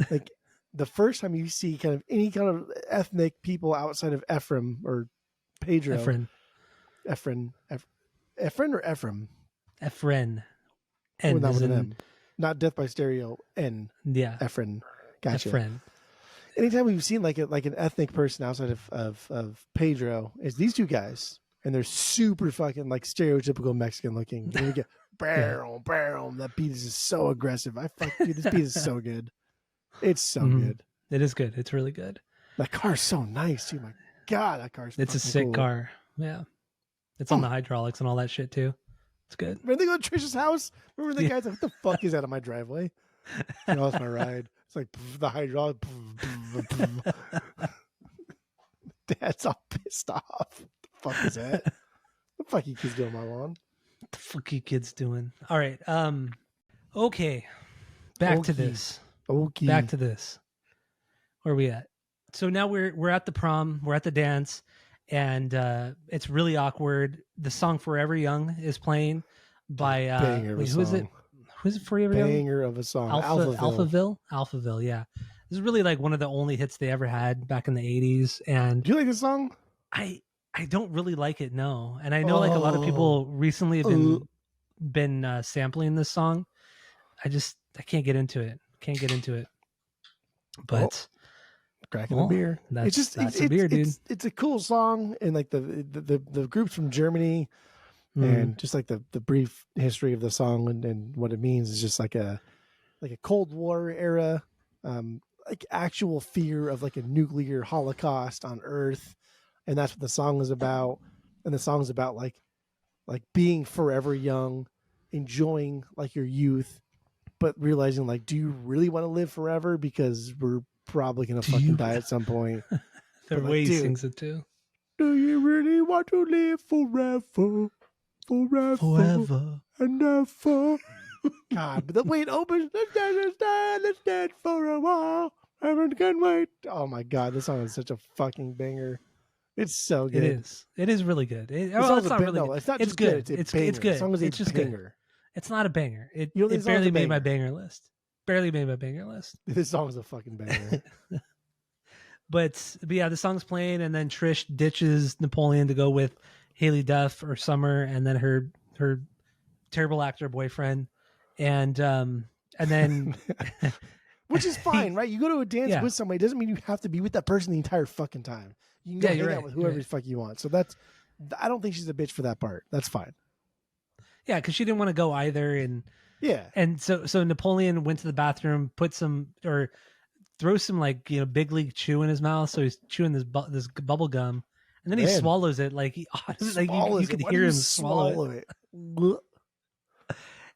like the first time you see kind of any kind of ethnic people outside of Ephraim or Pedro. Efren or Ephraim? Efren. N not with an M. Not Death by Stereo. N. Yeah. Efren. Gotcha. Efren. Anytime we've seen like an ethnic person outside of Pedro, is these two guys, and they're super fucking like stereotypical Mexican looking. And we get barrel. That beat is just so aggressive. Dude, this beat is so good. It's so good. It is good. It's really good. That car's so nice too. My God, that car's. It's a sick car. Yeah. It's on the hydraulics and all that shit too. It's good. Remember they go to Trish's house? Remember the guy's like, what the fuck is that on my driveway? You know, that's my ride. It's like the hydraulic. Dad's all pissed off. What the fuck is that? What the fuck you kids doing on my lawn? What the fuck you kids doing? All right. Okay. Back to this. Okay. Back to this. Where are we at? So now we're at the prom. We're at the dance. And it's really awkward. The song "Forever Young" is playing by who is it? Who's it? "Forever Young"? Banger of a song. Alphaville. Yeah, this is really like one of the only hits they ever had back in the '80s. And do you like this song? I don't really like it. No, and I know like a lot of people recently have been sampling this song. I can't get into it. But. Cracking a beer. That's a beer, dude. It's a cool song, and like the group's from Germany, and just like the brief history of the song and what it means is just like a Cold War era, like actual fear of like a nuclear holocaust on Earth, and that's what the song is about. And the song is about like being forever young, enjoying like your youth, but realizing like, do you really want to live forever? Because we're probably gonna fucking die at some point. The way he sings it too. Do you really want to live forever and ever? God, but the way it opens, let's dance for a while. I can't wait. Oh my God, this song is such a fucking banger. It's so good. It is really good. It's not just good. It's good. The song is it's just banger. Good. It's not a banger. It barely made my banger list. This song is a fucking banger. But yeah, the song's playing, and then Trish ditches Napoleon to go with Haley Duff or Summer, and then her terrible actor boyfriend, and then which is fine, right? You go to a dance with somebody, doesn't mean you have to be with that person the entire fucking time. You can go hang out with whoever the fuck you want. So I don't think she's a bitch for that part. That's fine. Yeah, because she didn't want to go either, and so Napoleon went to the bathroom, throws some like big league chew in his mouth, so he's chewing this bubble gum, and then he swallows it like you could hear him swallow it.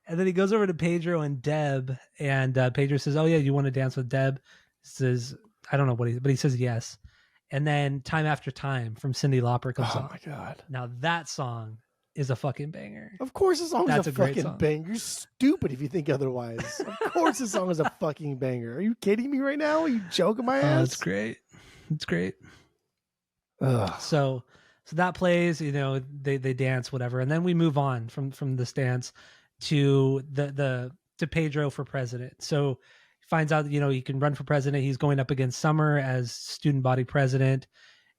And then he goes over to Pedro and Deb, and Pedro says, "Oh yeah, you want to dance with Deb?" He says, "I don't know what but he says yes." And then "Time After Time" from Cyndi Lauper comes on. Oh my God! Now that song is a fucking banger. Of course, the song is a fucking banger. You're stupid if you think otherwise. Of course, the song is a fucking banger. Are you kidding me right now? Are you joking my ass? It's great. It's great. So that plays. They dance, whatever, and then we move on from this dance to to Pedro for president. So he finds out he can run for president. He's going up against Summer as student body president,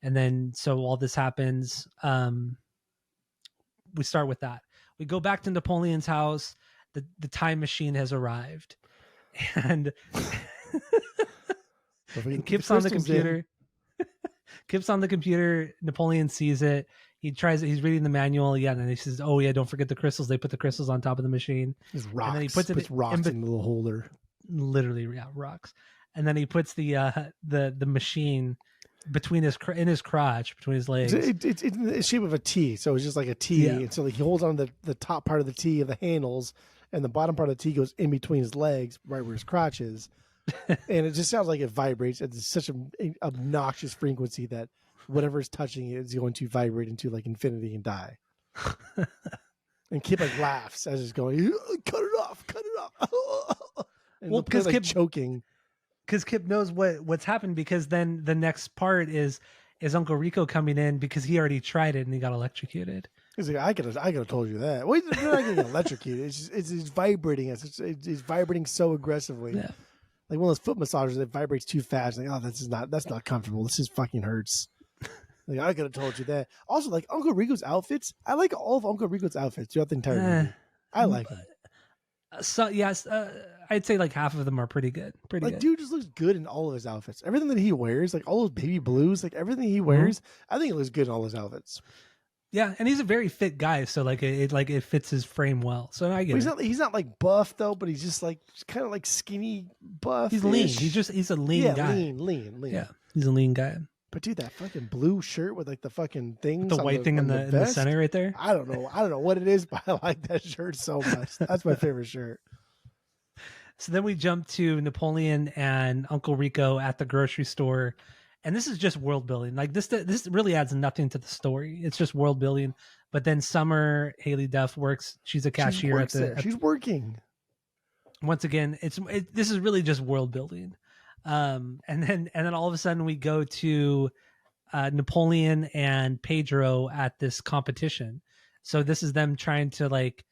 and then so all this happens. We start with that. We go back to Napoleon's house. The time machine has arrived, and Kip's on the computer. Kip's on the computer. Napoleon sees it. He's reading the manual. Yeah, and he says, "Oh yeah, don't forget the crystals." They put the crystals on top of the machine. It's rocks. And then he puts rocks in the little holder. Literally, yeah, rocks. And then he puts the machine between his crotch, between his legs. It's in the shape of a T, so it's just like a T. Yeah. And so he holds on the top part of the T of the handles, and the bottom part of the T goes in between his legs, right where his crotch is. And it just sounds like it vibrates at such an obnoxious frequency that whatever's touching it is going to vibrate into like infinity and die. And Kip like laughs as it's going, cut it off. And well, because like Kip choking. Because Kip knows what's happened, because then the next part is Uncle Rico coming in because he already tried it and he got electrocuted. He's like, I could have told you that. Well, they're not getting electrocuted. It's vibrating. It's vibrating so aggressively. Yeah. Like one of those foot massagers that vibrates too fast. Like, oh, that's not comfortable. This just fucking hurts. Like, I could have told you that. Also, like Uncle Rico's outfits. I like all of Uncle Rico's outfits throughout the entire movie. I like them. So yes, I'd say like half of them are pretty good. Like, dude just looks good in all of his outfits. Everything that he wears, like all those baby blues, like everything he wears, I think it looks good in all his outfits. Yeah, and he's a very fit guy, so like it fits his frame well. So I get it. He's not like buff though, but he's just like kind of like skinny buff. He's lean. He's a lean guy. Lean. Yeah, he's a lean guy. But dude, that fucking blue shirt with like the fucking things, the white thing in the center right there. I don't know what it is, but I like that shirt so much. That's my favorite shirt. So then we jump to Napoleon and Uncle Rico at the grocery store. And this is just world building. Like this really adds nothing to the story. It's just world building. But then Summer Haley Duff works. She's a cashier She's working. Once again, this is really just world building. And then all of a sudden we go to Napoleon and Pedro at this competition. So this is them trying to like,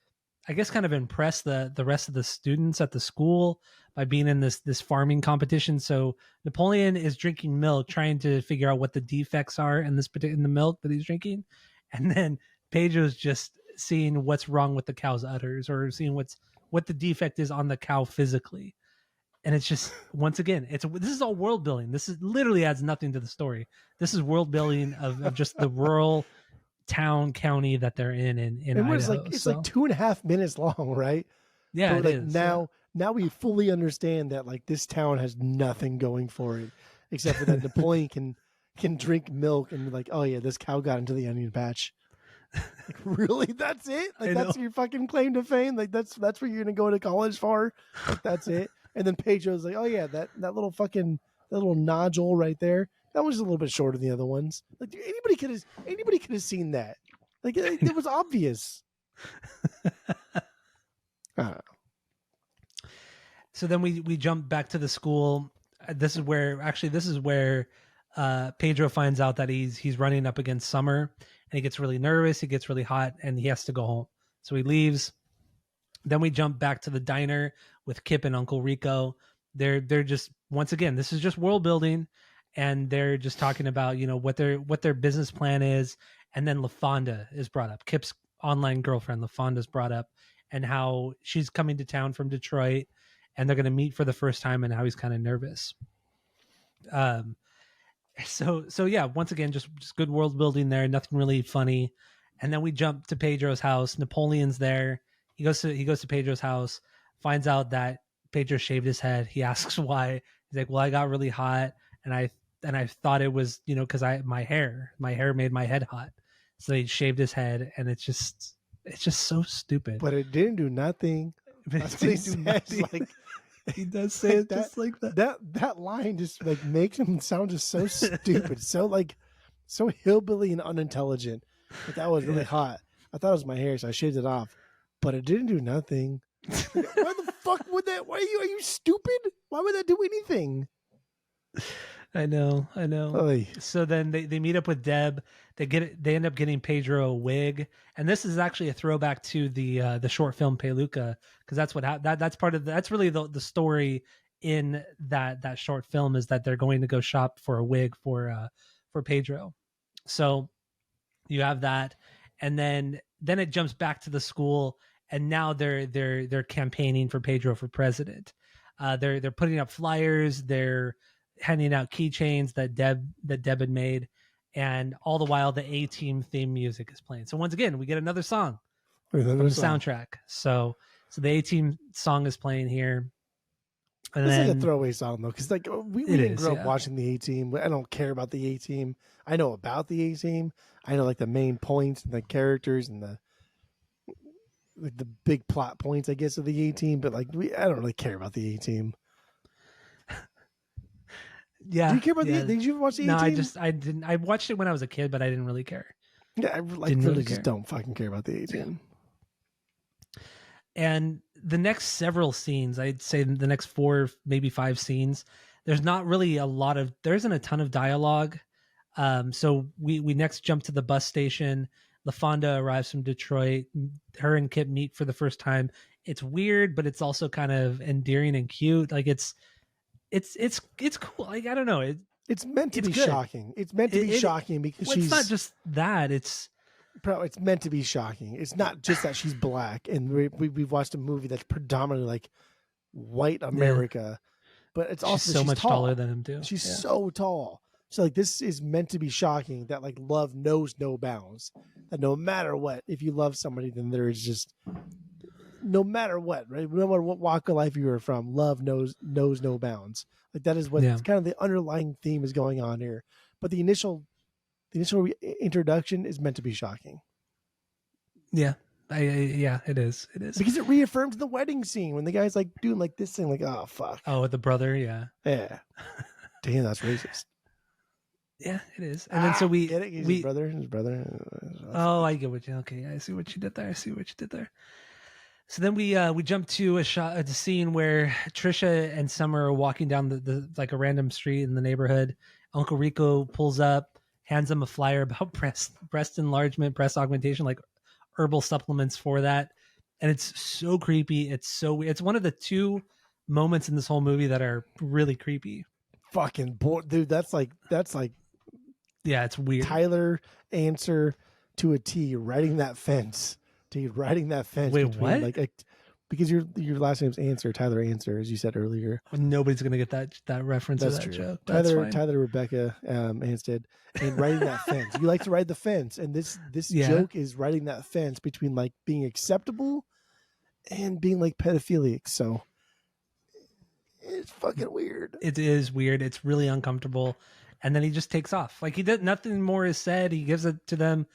I guess, kind of impress the rest of the students at the school by being in this farming competition. So Napoleon is drinking milk, trying to figure out what the defects are in the milk that he's drinking, and then Pedro's just seeing what's wrong with the cow's udders, or seeing what the defect is on the cow physically. And it's just, once again, this is all world building. This is literally adds nothing to the story. This is world building of just the rural town, county that they're in Idaho. It's like 2.5 minutes long, right? Yeah, but it is. Now we fully understand that like this town has nothing going for it except for that Napoleon can drink milk and be like, oh yeah, this cow got into the onion patch. Like, really? That's it? Like that's your fucking claim to fame? Like that's what you're gonna go to college for? Like that's it? And then Pedro's like, oh yeah, that little fucking nodule right there. That was a little bit shorter than the other ones. Like anybody could have seen that. Like it was obvious. So then we jump back to the school. This is where Pedro finds out that he's running up against Summer, and he gets really nervous. He gets really hot, and he has to go home. So he leaves. Then we jump back to the diner with Kip and Uncle Rico. They're just, once again, this is just world building, and they're just talking about what their business plan is. And then LaFonda is brought up. Kip's online girlfriend LaFonda's brought up, and how she's coming to town from Detroit, and they're going to meet for the first time, and how he's kind of nervous. So yeah, once again, just good world building there. Nothing really funny. And then we jump to Pedro's house. Napoleon's there. He goes to Pedro's house, finds out that Pedro shaved his head. He asks why. He's like, well, I got really hot, and I thought it was, because my hair made my head hot. So he shaved his head, and it's just so stupid. But it didn't do nothing. That's what he says. Like, he does say it just like that. That line just like makes him sound just so stupid, so hillbilly and unintelligent. Like, that was really hot. I thought it was my hair, so I shaved it off. But it didn't do nothing. Why the fuck would that? Are you stupid? Why would that do anything? I know. Oy. So then they meet up with Deb. They end up getting Pedro a wig, and this is actually a throwback to the short film Peluca, because that's really the story in that short film, is that they're going to go shop for a wig for Pedro. So you have that, and then it jumps back to the school, and now they're campaigning for Pedro for president. They're putting up flyers. They're handing out keychains that Deb had made, and all the while the A-Team theme music is playing. So once again, we get another song from the soundtrack. So the A-Team song is playing here. And it's like a throwaway song though, because like we didn't grow up watching the A-Team. I don't care about the A-Team. I know about the A-Team. I know like the main points and the characters and the big plot points, I guess, of the A-Team. But like I don't really care about the A-Team. Yeah. Do you care about the? Did you watch the? No, A-Team? I didn't. I watched it when I was a kid, but I didn't really care. Yeah, I really just don't fucking care about the A-Team. And the next several scenes, I'd say the next 4, maybe 5 scenes, there's not really there isn't a ton of dialogue. So we next jump to the bus station. LaFonda arrives from Detroit. Her and Kip meet for the first time. It's weird, but it's also kind of endearing and cute. Like it's cool. Like I don't know. It's meant to be shocking. It's meant to be shocking because it's not just that. It's meant to be shocking. It's not just that she's black, and we've watched a movie that's predominantly like white America, but it's also so much taller than him too. She's so tall. So like this is meant to be shocking that like love knows no bounds. That no matter what, if you love somebody, then there is just no matter what, right? No matter what walk of life you are from, love knows no bounds. Like that is what kind of the underlying theme is going on here. But the initial introduction is meant to be shocking. Yeah. Yeah, it is. It is. Because it reaffirms the wedding scene when the guy's like doing like this thing, like, oh fuck. Oh, with the brother, yeah. Yeah. Damn, that's racist. Yeah, it is. And then so we get it? His brother. Oh, I get what you. Okay, I see what you did there. So then we jump to a scene where Trisha and Summer are walking down the like a random street in the neighborhood. Uncle Rico pulls up, hands them a flyer about breast enlargement, breast augmentation, like herbal supplements for that. And it's so creepy. It's one of the 2 moments in this whole movie that are really creepy. Fucking boy, dude, that's like yeah, it's weird. Tyler answer to a T, riding that fence. Dude, riding that fence. Wait, what? Like, because your last name's Answer, Tyler Answer, as you said earlier. Nobody's gonna get that reference. That's to that true. joke. Tyler Rebecca Anstead, and riding that fence. You like to ride the fence, and this joke is riding that fence between like being acceptable and being like pedophilic. So it's fucking weird. It is weird. It's really uncomfortable. And then he just takes off. Like he did nothing more is said. He gives it to them.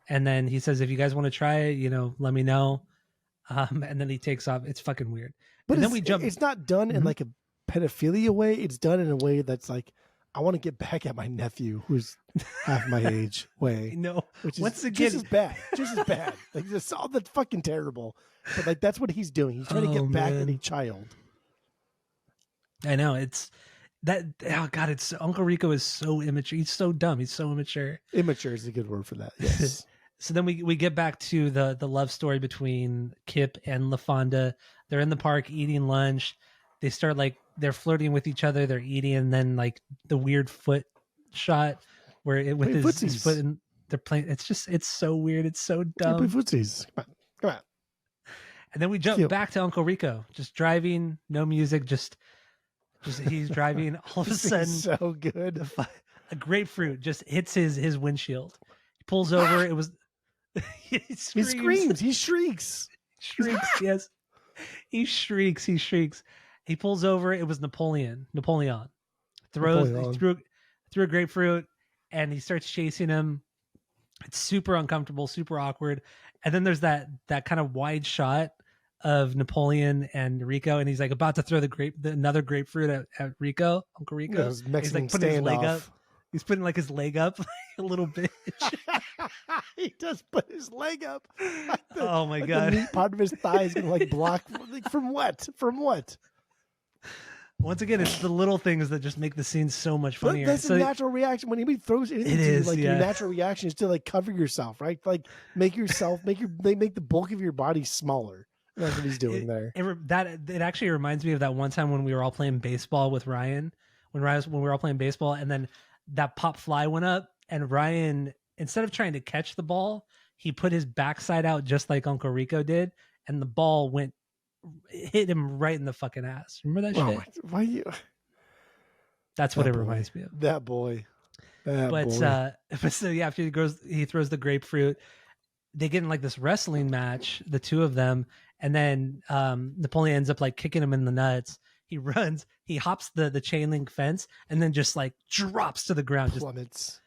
And then he says, if you guys want to try it, let me know. And then he takes off. It's fucking weird. But and then we jump. It's not done in like a pedophilia way. It's done in a way that's like, I want to get back at my nephew who's half my age way. No, which is just as bad. Like it's all that's fucking terrible. But like that's what he's doing. He's trying to get back at a child. I know it's that. Oh God, it's Uncle Rico is so immature. He's so dumb. He's so immature. Immature is a good word for that. Yes. So then we get back to the love story between Kip and LaFonda. They're in the park eating lunch. They start like they're flirting with each other. They're eating, and then like the weird foot shot where it with his foot and they're playing. It's so weird. It's so dumb. Play footsies. Come on. And then we jump back to Uncle Rico, just driving, no music, just he's driving. All of a sudden, so good. A grapefruit just hits his windshield. He pulls over. It was. He screams. He shrieks. Yes. He shrieks. He pulls over. It was Napoleon. Threw a grapefruit, and he starts chasing him. It's super uncomfortable, super awkward. And then there's that kind of wide shot of Napoleon and Rico, and he's like about to throw another grapefruit at Rico, Uncle Rico. Yeah, Mexican he's like putting his leg up. standoff. He's putting like his leg up like a little bitch. He does put his leg up. Oh my God. The meat part of his thigh is gonna like block from what? From what? Once again, it's the little things that just make the scene so much funnier. But that's a natural reaction when he throws anything. Your natural reaction is to like cover yourself, right? Like make the bulk of your body smaller. That's what he's doing there. It actually reminds me of that one time when we were all playing baseball with Ryan. When we were all playing baseball, and then that pop fly went up, and Ryan, instead of trying to catch the ball, he put his backside out just like Uncle Rico did, and the ball hit him right in the fucking ass. Remember that shit? Why you? That's what it reminds me of. That boy. But so yeah, after he throws the grapefruit. They get in like this wrestling match, the two of them, and then Napoleon ends up like kicking him in the nuts. He runs, he hops the chain link fence, and then just like drops to the ground. Plummets.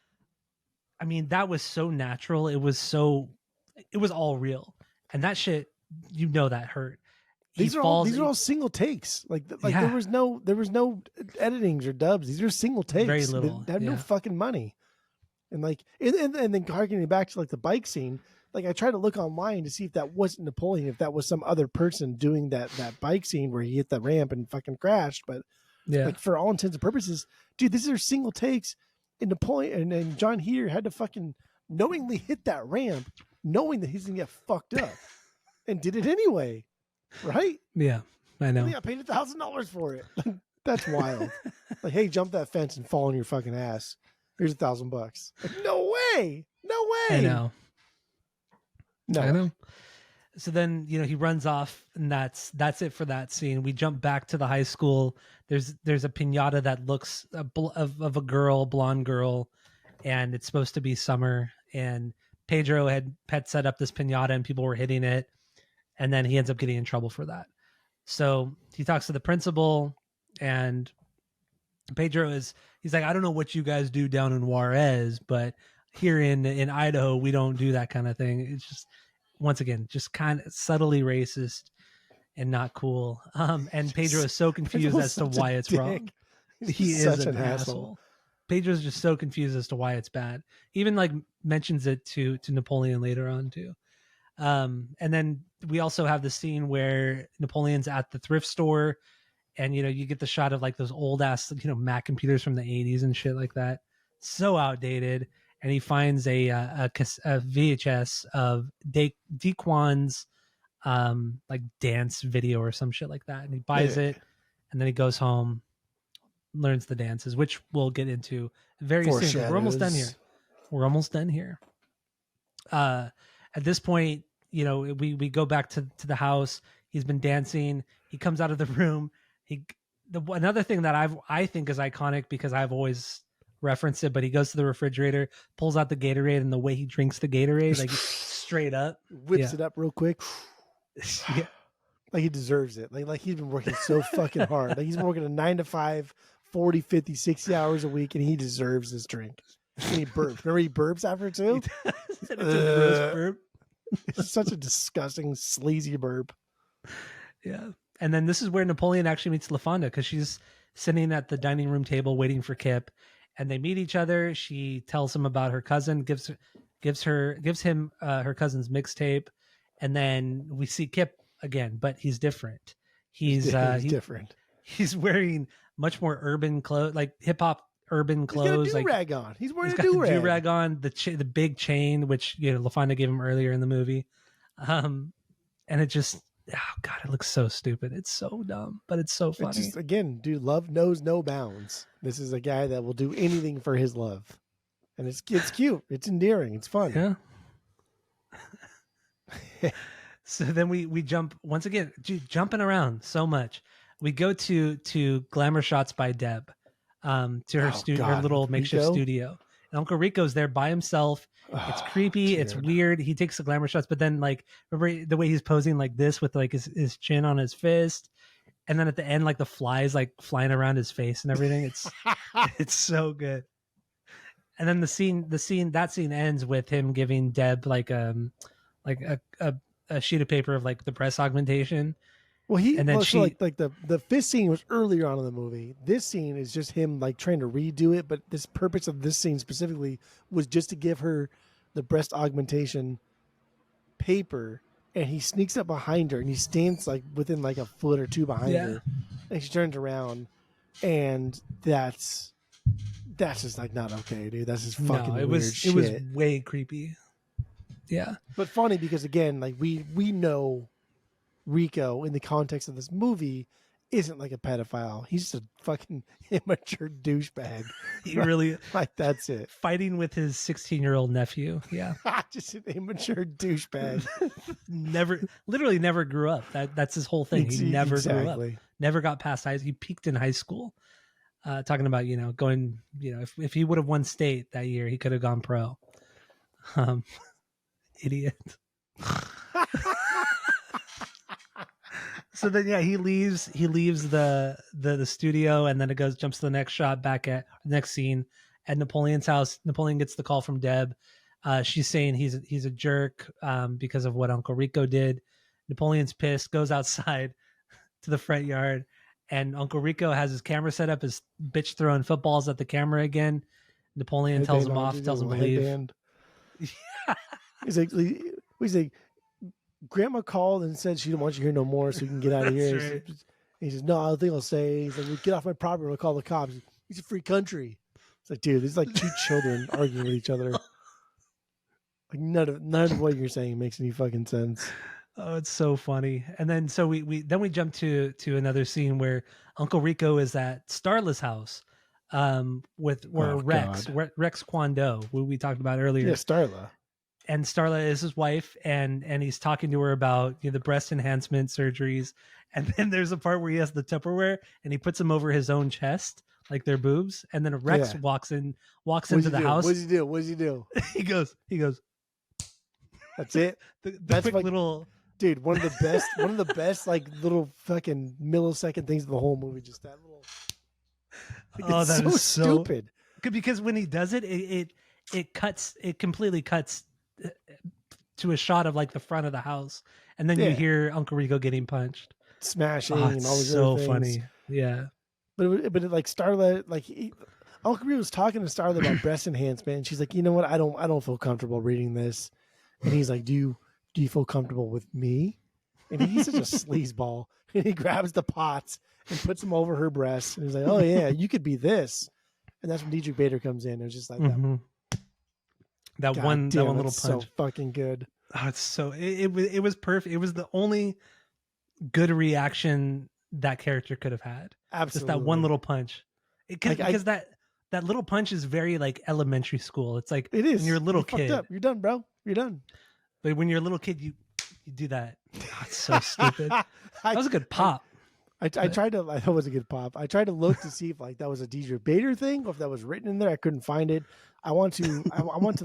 I mean, that was so natural. It was all real, and that shit, that hurt. these are all single takes. Like there was no editings or dubs. These are single takes. Very little. They had no fucking money. And like and then harkening back to like the bike scene, like I tried to look online to see if that wasn't Napoleon, if that was some other person doing that bike scene where he hit the ramp and fucking crashed. But like for all intents and purposes, dude, these are single takes. And Napoleon and John Heater had to fucking knowingly hit that ramp, knowing that he's gonna get fucked up, and did it anyway, right? Yeah, I know. I paid $1,000 for it. That's wild. Like, hey, jump that fence and fall on your fucking ass. Here's $1,000. Like, no way. I know. No. I know. So then, he runs off, and that's it for that scene. We jump back to the high school. There's a piñata that looks of a girl, blonde girl, and it's supposed to be summer. And Pedro had set up this piñata, and people were hitting it, and then he ends up getting in trouble for that. So he talks to the principal, and Pedro he's like, I don't know what you guys do down in Juarez, but here in Idaho, we don't do that kind of thing. It's just, once again, just kind of subtly racist and not cool. And Pedro is so confused as to why it's wrong. He is an asshole. Pedro's just so confused as to why it's bad. He even like mentions it to Napoleon later on too. And then we also have the scene where Napoleon's at the thrift store, and you get the shot of like those old ass Mac computers from the 80s and shit like that, so outdated. And he finds a VHS of Dequan's like dance video or some shit like that, and he buys it, and then he goes home, learns the dances, which we'll get into very soon. We're almost done here. At this point, we go back to the house. He's been dancing. He comes out of the room. Another thing that I think is iconic, because I've always referenced it, but he goes to the refrigerator, pulls out the Gatorade, and the way he drinks the Gatorade, like straight up whips it up real quick. Yeah. Like he deserves it. Like he's been working so fucking hard. Like he's been working a 9 to 5, 40, 50, 60 hours a week, and he deserves this drink. And he burps. Remember he burps after too? It's a gross burp. It's such a disgusting, sleazy burp. Yeah. And then this is where Napoleon actually meets LaFonda, because she's sitting at the dining room table waiting for Kip, and they meet each other. She tells him about her cousin, gives him her cousin's mixtape, and then we see Kip again, but he's different. He's different. He's wearing much more urban clothes, like hip hop urban clothes. He's got a do-rag on. He's wearing a do-rag on, the big chain, which LaFonda gave him earlier in the movie, and it just. Oh God, it looks so stupid. It's so dumb, but it's so funny. It's just, again, dude, love knows no bounds. This is a guy that will do anything for his love, and it's cute. It's endearing. It's fun. Yeah. So then we jump once again, jumping around so much. We go to glamour shots by Deb, to her her little makeshift studio. And Uncle Rico's there by himself. It's creepy. Dude. It's weird. He takes the glamour shots, but then like, remember the way he's posing like this with like his chin on his fist. And then at the end, like the flies like flying around his face and everything. It's so good. And then that scene ends with him giving Deb like a sheet of paper of like the breast augmentation. Well, the fist scene was earlier on in the movie. This scene is just him like trying to redo it, but this purpose of this scene specifically was just to give her the breast augmentation paper, and he sneaks up behind her and he stands like within like a foot or two behind her, and she turns around, and that's just like not okay, dude. That's just fucking weird shit. It was way creepy. Yeah, but funny because again, like we know Rico in the context of this movie isn't like a pedophile. He's just a fucking immature douchebag. He really like that's it. Fighting with his 16-year-old nephew. Yeah. Just an immature douchebag. Literally never grew up. That's his whole thing. He never grew up. Never got past high. He peaked in high school. Talking about, going, if he would have won state that year, he could have gone pro. Idiot. So then, he leaves the studio, and then it jumps to the next shot back at the next scene at Napoleon's house. Napoleon gets the call from Deb. She's saying he's a jerk because of what Uncle Rico did. Napoleon's pissed, goes outside, to the front yard, and Uncle Rico has his camera set up, his bitch throwing footballs at the camera again. Napoleon tells him off, tells him to leave. He's like, Grandma called and said she didn't want you here no more, so you can get out of here. Right. He says, no, I think I'll say. He's like, well, get off my property. We'll call the cops. It's a free country. It's like, dude, this is like two children arguing with each other. Like none of what you're saying makes any fucking sense. Oh, it's so funny. And then so we jump to another scene where Uncle Rico is at Starla's house, with Rex Kwon Do, who we talked about earlier. Yeah, Starla. And Starla is his wife, and he's talking to her about the breast enhancement surgeries. And then there's a part where he has the Tupperware and he puts them over his own chest, like their boobs. And then Rex walks into the house. What does he do? he goes. That's it. That's like little. Dude, one of the best like little fucking millisecond things of the whole movie. Just that little. Like, that is so stupid. Because when he does it, it completely cuts to a shot of like the front of the house, and then you hear Uncle Rico getting punched, smashing, and all these so other things. Funny. Yeah. But like Starla, like Uncle Rico was talking to Starla about breast enhancement, and she's like, you know what, I don't feel comfortable reading this, and he's like, do you feel comfortable with me? And he's such a sleazeball, and he grabs the pots and puts them over her breasts, and he's like, oh yeah, you could be this, and that's when Diedrich Bader comes in. It was just like that one little punch, so fucking good. Oh, it's so it was perfect. It was the only good reaction that character could have had. Absolutely, just that one little punch. Because that little punch is very like elementary school. It's like it is. When you're a little kid, up. You're done, bro. You're done. But when you're a little kid, you do that. Oh, it's so stupid. That was a good pop. I tried to. I thought it was a good pop. I tried to look to see if like that was a Diedrich Bader thing or if that was written in there. I couldn't find it. I want to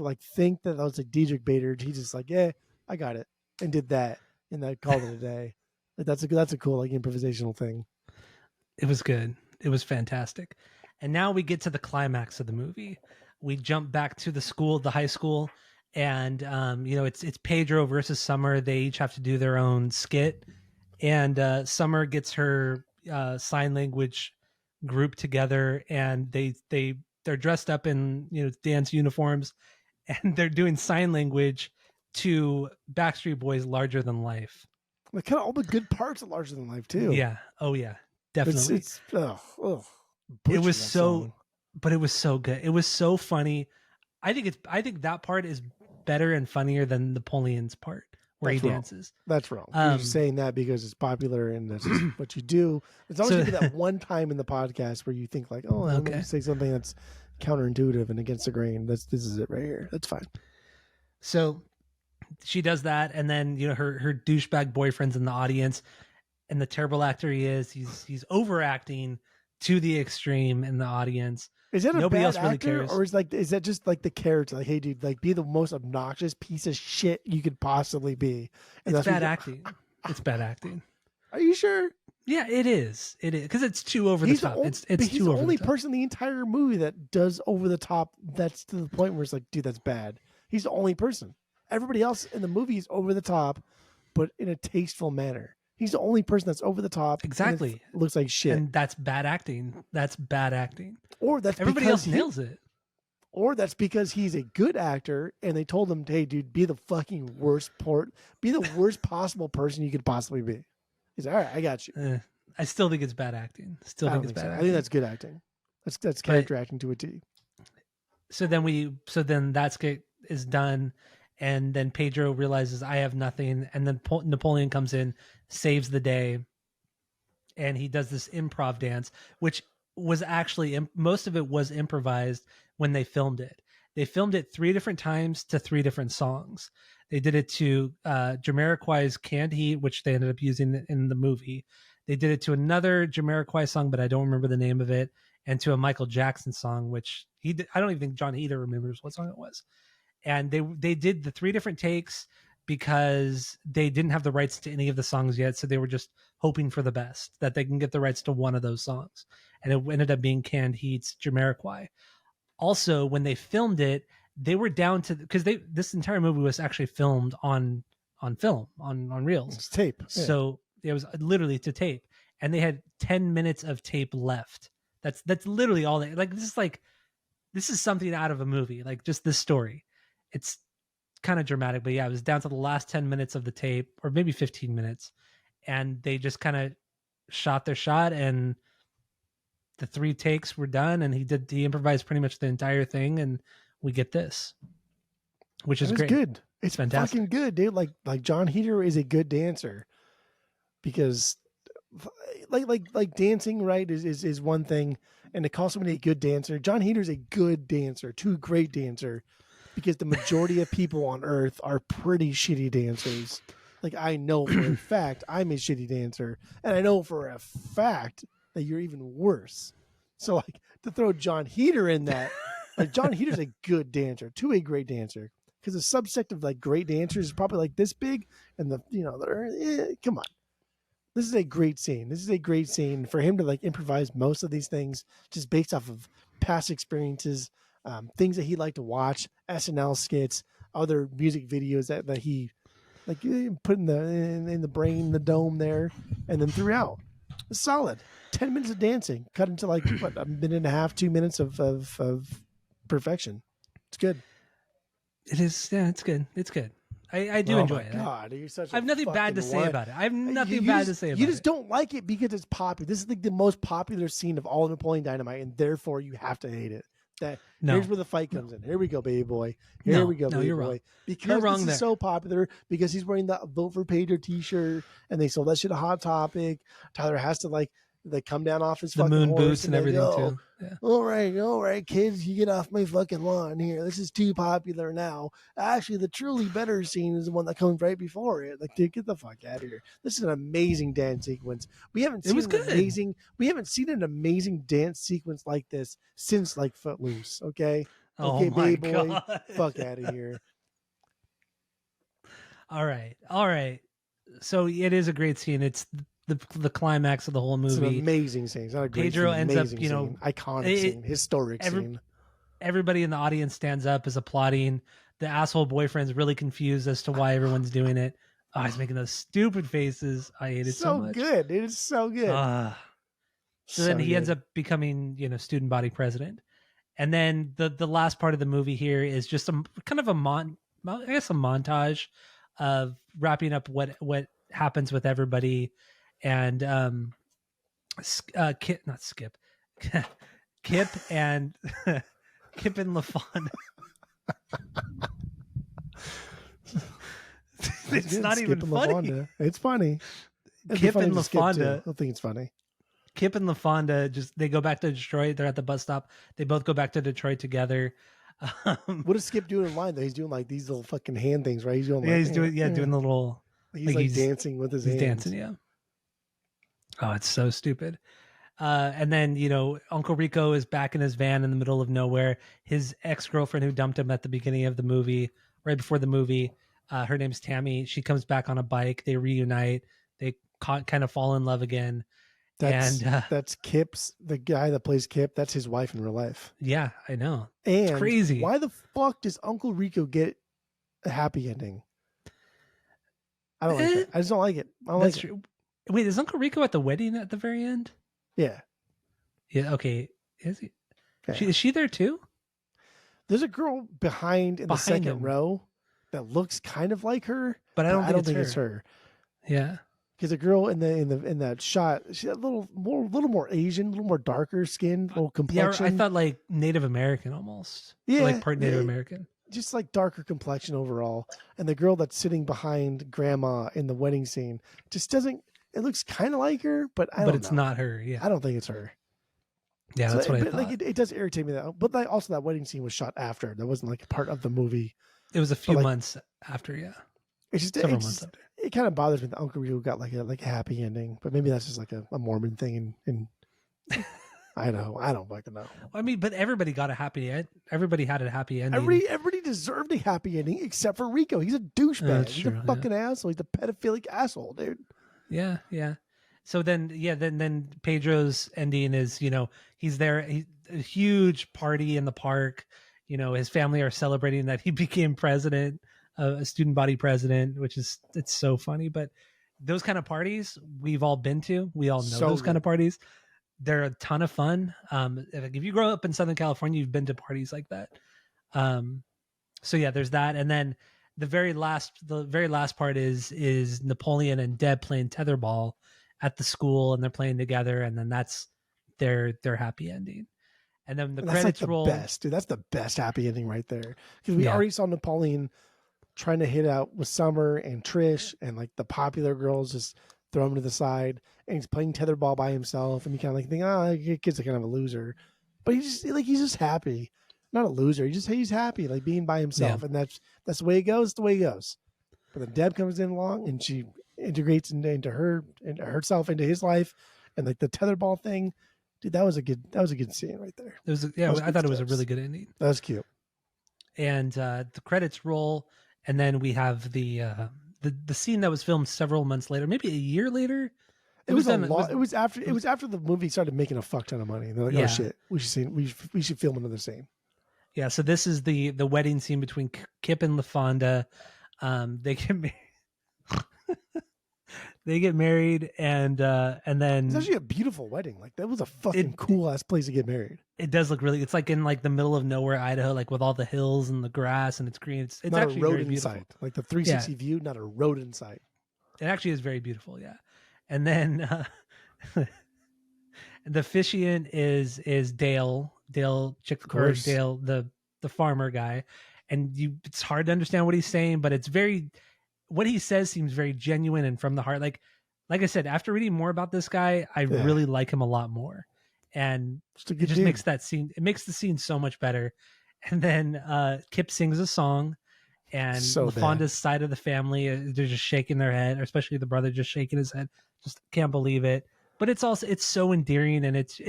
like think that was like Diedrich Bader. He's just like, yeah, I got it, and did that, and that called it a day. Like that's a cool like improvisational thing. It was good. It was fantastic. And now we get to the climax of the movie. We jump back to the high school, and it's Pedro versus Summer. They each have to do their own skit, and Summer gets her sign language group together, and they're dressed up in dance uniforms, and they're doing sign language to Backstreet Boys' "Larger Than Life." Like kind of all the good parts of Larger Than Life too. Yeah. Oh yeah. Definitely. It was so, but it was so good. It was so funny. I think that part is better and funnier than Napoleon's part where he dances. That's wrong. You're just saying that because it's popular and that's just what you do. It's always gonna be that one time in the podcast where you think like, oh, I'm gonna say something that's counterintuitive and against the grain. This is it right here. That's fine. So she does that, and then her douchebag boyfriend's in the audience, and the terrible actor he is, he's overacting to the extreme in the audience. Is that nobody bad else really actor, cares? Or is that just like the character? Like, hey, dude, like be the most obnoxious piece of shit you could possibly be. And it's bad acting. It's bad acting. Are you sure? Yeah, it is. It is because it's too over the top. It's he's the only person in the entire movie that does over the top. That's to the point where it's like, dude, that's bad. He's the only person. Everybody else in the movie is over the top, but in a tasteful manner. He's the only person that's over the top. Exactly. Looks like shit. And that's bad acting. That's bad acting. Or that's everybody else nails it. Or that's because he's a good actor and they told him, hey, dude, be the fucking worst be the worst possible person you could possibly be. He's like, all right, I got you. I still think it's bad acting. I think I think that's good acting. That's character acting to a T. So then that skit is done. And then Pedro realizes I have nothing. And then Napoleon comes in, saves the day. And he does this improv dance, which was actually, most of it was improvised when they filmed it. They filmed it 3 different times to 3 different songs. They did it to Jamiroquai's Canned Heat, which they ended up using in the movie. They did it to another Jamiroquai song, but I don't remember the name of it. And to a Michael Jackson song, which I don't even think John either remembers what song it was. And they did the 3 different takes because they didn't have the rights to any of the songs yet. So they were just hoping for the best, that they can get the rights to one of those songs. And it ended up being Canned Heat's Jamiroquai. Also, when they filmed it, they were down to, because this entire movie was actually filmed on film, on reels. It's tape. Yeah. So it was literally to tape. and they had 10 minutes of tape left. That's literally all they like. This is something out of a movie, like just this story. It's kind of dramatic, but yeah, it was down to the last 10 minutes of the tape, or maybe 15 minutes, and they just kind of shot their shot, and the 3 takes were done, and he improvised pretty much the entire thing, and we get this, which is great. Good. It's fantastic. Fucking good, dude. Like John Heder is a good dancer, because like dancing, right, is one thing, and to call somebody a good dancer, John Heder a good dancer, too great dancer, because the majority of people on earth are pretty shitty dancers. Like, I know for a fact I'm a shitty dancer, and I know for a fact that you're even worse. So like to throw John Heder in that, like John Heder's a good dancer, too a great dancer, because the subsect of like great dancers is probably like this big, and come on. This is a great scene. This is a great scene for him to like improvise most of these things just based off of past experiences, things that he liked to watch, SNL skits, other music videos that he like put in the brain, the dome there, and then threw out. It's solid. 10 minutes of dancing cut into like what, a minute and a half, 2 minutes of perfection. It's good. It is. Yeah, it's good. It's good. I do enjoy it. God, you're such I have nothing bad to say about it. I have nothing bad to say about it. You just don't like it because it's popular. This is like the most popular scene of all Napoleon Dynamite, and therefore you have to hate it. Here's where the fight comes in. Here we go, baby boy. Here we go, baby boy. Wrong. Because you're wrong this is so popular, because he's wearing the Vote for Pedro t-shirt, and they sold that shit a Hot Topic. Tyler has to like they come down off his fucking moon horse boots and everything too. Yeah. All right, kids, you get off my fucking lawn here. This is too popular now. Actually, the truly better scene is the one that comes right before it. Like, dude, get the fuck out of here. This is an amazing dance sequence. We haven't seen an amazing dance sequence like this since like Footloose. Okay, okay, baby boy, fuck out of here. All right. So it is a great scene. It's the climax of the whole movie. It's an amazing scene. It's not a great Pedro scene, ends up, scene. Iconic scene, historic scene. Everybody in the audience stands up, is applauding. The asshole boyfriend's really confused as to why everyone's doing it. Oh, he's making those stupid faces. I hate it so much. Good. It is so good. So then he ends up becoming, student body president. And then the last part of the movie here is just a kind of a montage of wrapping up what happens with everybody. And Kip and Kip and LaFonda. It's not even funny. It's funny. Kip and LaFonda. I think it's funny. Kip and LaFonda they go back to Detroit. They're at the bus stop. They both go back to Detroit together. What is Skip doing in line though? He's doing like these little fucking hand things, right? He's doing doing the little. He's dancing with his hands. He's dancing, yeah. Oh, it's so stupid. And then, Uncle Rico is back in his van in the middle of nowhere. His ex-girlfriend who dumped him at the beginning of the movie, right before the movie, her name's Tammy. She comes back on a bike. They reunite. They kind of fall in love again. That's Kip's, the guy that plays Kip. That's his wife in real life. Yeah, I know. And it's crazy. Why the fuck does Uncle Rico get a happy ending? I don't like it. I just don't like it. That's true. Wait, is Uncle Rico at the wedding at the very end? Yeah. Yeah. Okay. Is he? Yeah. Is she there too? There's a girl behind the second row that looks kind of like her, but I don't think it's her. Yeah. Because a girl in that shot, she's a little more Asian, a little more darker skin, little complexion. Yeah, I thought like Native American almost. Yeah, like part Native American. Just like darker complexion overall. And the girl that's sitting behind Grandma in the wedding scene just doesn't. It looks kind of like her, but it's not her. Yeah, I don't think it's her. Yeah, that's what I thought. Like it does irritate me that. But also that wedding scene was shot after. That wasn't like a part of the movie. It was a few months after. Yeah, it's just several months after. It kind of bothers me that Uncle Rico got like a happy ending, but maybe that's just like a Mormon thing. And I don't fucking know. I mean, but everybody got a happy end. Everybody had a happy ending. Everybody deserved a happy ending except for Rico. He's a douchebag. He's a fucking asshole. He's a pedophilic asshole, dude. Yeah, yeah. So then Pedro's ending is, he's there. He's a huge party in the park. His family are celebrating that he became president, a student body president, it's so funny. But those kind of parties we've all been to. We all know So those kind of good. parties. They're a ton of fun. If you grow up in Southern California, you've been to parties like that. So yeah, there's that, and then the very last part is Napoleon and Deb playing tetherball at the school, and they're playing together, and then that's their happy ending. And then the And that's credits like the roll. best, dude. That's the best happy ending right there. Because we Yeah. already saw Napoleon trying to hit out with Summer and Trish, and like the popular girls just throw him to the side, and he's playing tetherball by himself, and you kind of like think, oh, kid's kind of a loser, but he's just happy, not a loser. He's happy, like being by himself, and that's the way it goes. It's the way it goes. But then Deb comes in along, and she integrates into herself into his life, and like the tetherball thing. Dude, that was a good scene right there. I thought it was a really good ending. That was cute. And the credits roll, and then we have the scene that was filmed several months later, maybe a year later. It was after the movie started making a fuck ton of money. And they're like, oh shit, we should film another scene. Yeah, so this is the wedding scene between Kip and LaFonda. They get married. They get married, and then it's actually a beautiful wedding. Like that was a fucking cool ass place to get married. It does look really. It's like in like the middle of nowhere, Idaho, like with all the hills and the grass, and it's green. It's not actually a road very in beautiful. sight. Like the 360 view, not a road in sight. It actually is very beautiful. Yeah, and then the officiant is Dale Dale the farmer guy, and it's hard to understand what he's saying, but it's very. What he says seems very genuine and from the heart. Like I said, after reading more about this guy, I really like him a lot more. And it just makes that scene, it makes the scene so much better. And then Kip sings a song, and LaFonda's side of the family, they're just shaking their head, or especially the brother just shaking his head. Just can't believe it. But it's so endearing, and it's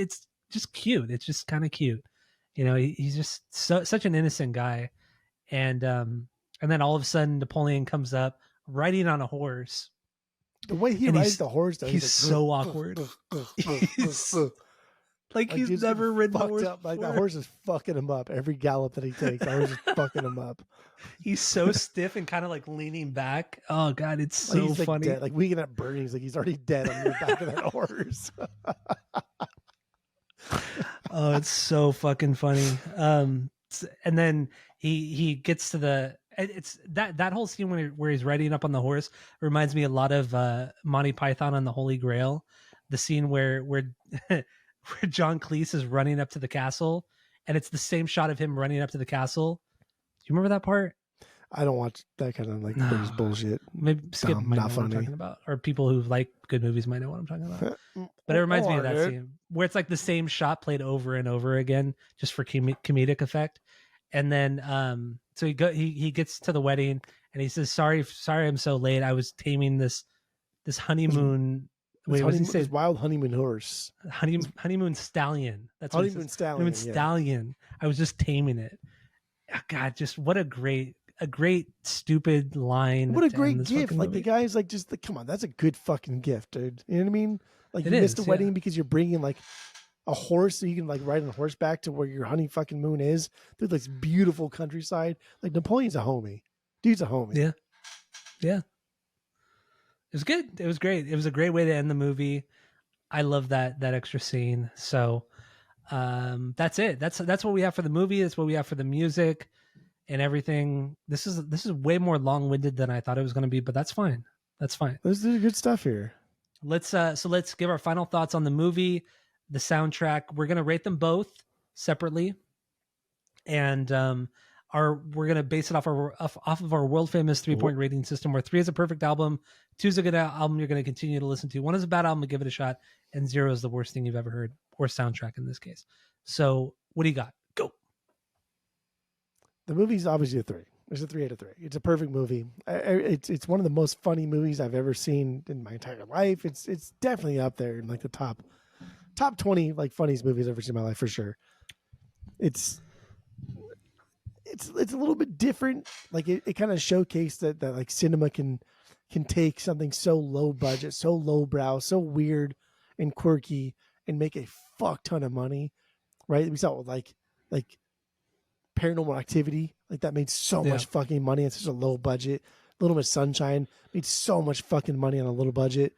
just cute. It's just kind of cute. You know, he's just such an innocent guy. And then all of a sudden Napoleon comes up riding on a horse. The way he rides the horse, though, he's like, so awkward. Like he's never ridden a horse up. Like the horse is fucking him up every gallop that he takes. The horse is fucking him up. He's so stiff and kind of like leaning back. Oh god, it's so he's funny. Like Weekend at Bernie's, like he's already dead on the back of that horse. Oh, it's so fucking funny. And then he gets to it's that whole scene where he's riding up on the horse reminds me a lot of Monty Python and the Holy Grail. The scene where John Cleese is running up to the castle, and it's the same shot of him running up to the castle. Do you remember that part? I don't watch that kind of like British bullshit. Maybe Skip might know what I'm talking about, or people who like good movies might know what I'm talking about. But it reminds me of that scene where it's like the same shot played over and over again, just for comedic effect. And then so he gets to the wedding, and he says, sorry I'm so late. I was taming this honeymoon. Wait, what did he say? Wild honeymoon horse. Honeymoon stallion. That's what honeymoon stallion. Honeymoon stallion. I was just taming it. Oh, God, just what a great stupid line. What a great gift. Like the guy's like, just like, come on, that's a good fucking gift, dude. You know what I mean? Like you missed a wedding because you're bringing like a horse so you can like ride on horseback to where your honey fucking moon is through this beautiful countryside. Like Napoleon's a homie. Dude's a homie. Yeah. Yeah. It was good. It was great. It was a great way to end the movie. I love that extra scene. So that's it. That's what we have for the movie. That's what we have for the music and everything. This is way more long-winded than I thought it was going to be, but that's fine. That's fine. This is good stuff here. Let's give our final thoughts on the movie, the soundtrack. We're going to rate them both separately, and we're going to base it off of our world famous 3-point rating system, where 3 is a perfect album, 2 is a good album you're going to continue to listen to, 1 is a bad album to give it a shot, and 0 is the worst thing you've ever heard, or soundtrack in this case. So what do you got? Go. The movie's obviously a 3. It's a 3 out of 3. It's a perfect movie. It's one of the most funny movies I've ever seen in my entire life. It's definitely up there in like the top 20 like funniest movies I've ever seen in my life for sure. It's a little bit different. Like it kind of showcased that like cinema can take something so low budget, so lowbrow, so weird and quirky, and make a fuck ton of money. Right? We saw it with like Paranormal Activity, like that made so much fucking money at such a low budget. Little Miss Sunshine made so much fucking money on a little budget.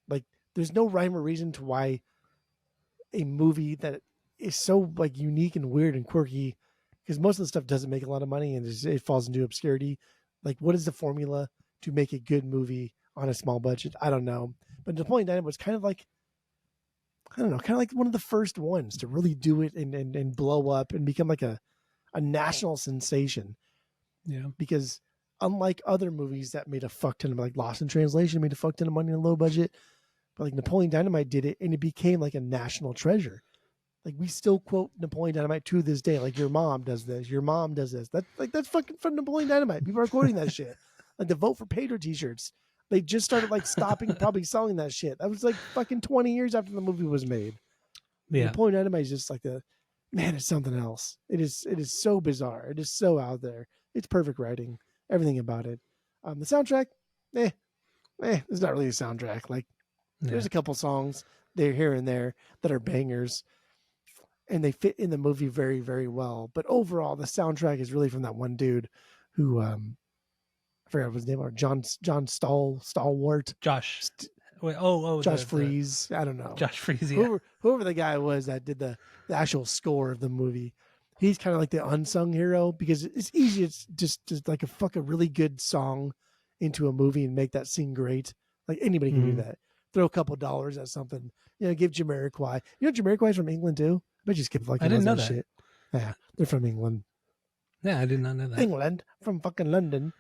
Like, there's no rhyme or reason to why a movie that is so like unique and weird and quirky, because most of the stuff doesn't make a lot of money and it falls into obscurity. Like, what is the formula to make a good movie on a small budget? I don't know. But Napoleon Dynamite was kind of like, I don't know, kind of like one of the first ones to really do it and blow up and become like a national sensation. Yeah. Because unlike other movies that made a fuck ton of, like Lost in Translation made a fuck ton of money on a low budget, but like Napoleon Dynamite did it and it became like a national treasure. Like, we still quote Napoleon Dynamite to this day. Like, your mom does this. Your mom does this. That's fucking from Napoleon Dynamite. People are quoting that shit. Like, the Vote for Pedro t-shirts. They just started like stopping probably selling that shit. That was like fucking 20 years after the movie was made. Yeah. Napoleon Dynamite is just like man, it's something else. It is so bizarre. It is so out there. It's perfect writing. Everything about it. The soundtrack, it's not really a soundtrack. Like, there's a couple songs there here and there that are bangers, and they fit in the movie very, very well. But overall, the soundtrack is really from that one dude who I forgot what his name was. John Stalwart. Josh. Josh Freese. I don't know. Josh Freese. Yeah. Whoever the guy was that did the actual score of the movie. He's kind of like the unsung hero because it's easy. It's just like a really good song into a movie and make that scene great. Like, anybody can do that. Throw a couple dollars at something. Give Jamiroquai. Jamiroquai's from England too. I bet you skip like I didn't know that. Shit. Yeah, they're from England. Yeah, I did not know that. England from fucking London.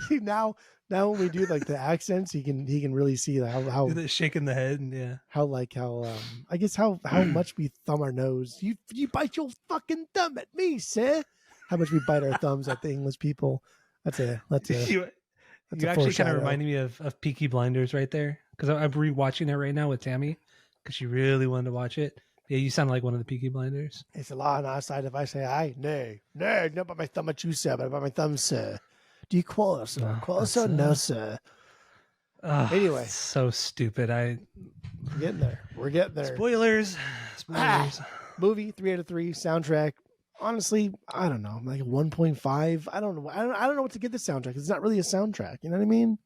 See, now when we do like the accents, he can really see how shaking the head and how I guess how much we thumb our nose. You bite your fucking thumb at me, sir. How much we bite our thumbs at the English people. That's a you actually kind of reminded me of Peaky Blinders right there, because I'm rewatching it right now with Tammy because she really wanted to watch it. Yeah, you sound like one of the Peaky Blinders. It's a law on our side if I say aye, nay, not by my thumb at you, sir, but by my thumb, sir. Do you quarrel, sir? Quarrel, sir? No, sir. Anyway. So stupid. We're getting there. We're getting there. Spoilers. Movie, 3 out of 3. Soundtrack. Honestly, I don't know. Like a 1.5. I don't know. I don't know what to give the soundtrack. It's not really a soundtrack. You know what I mean?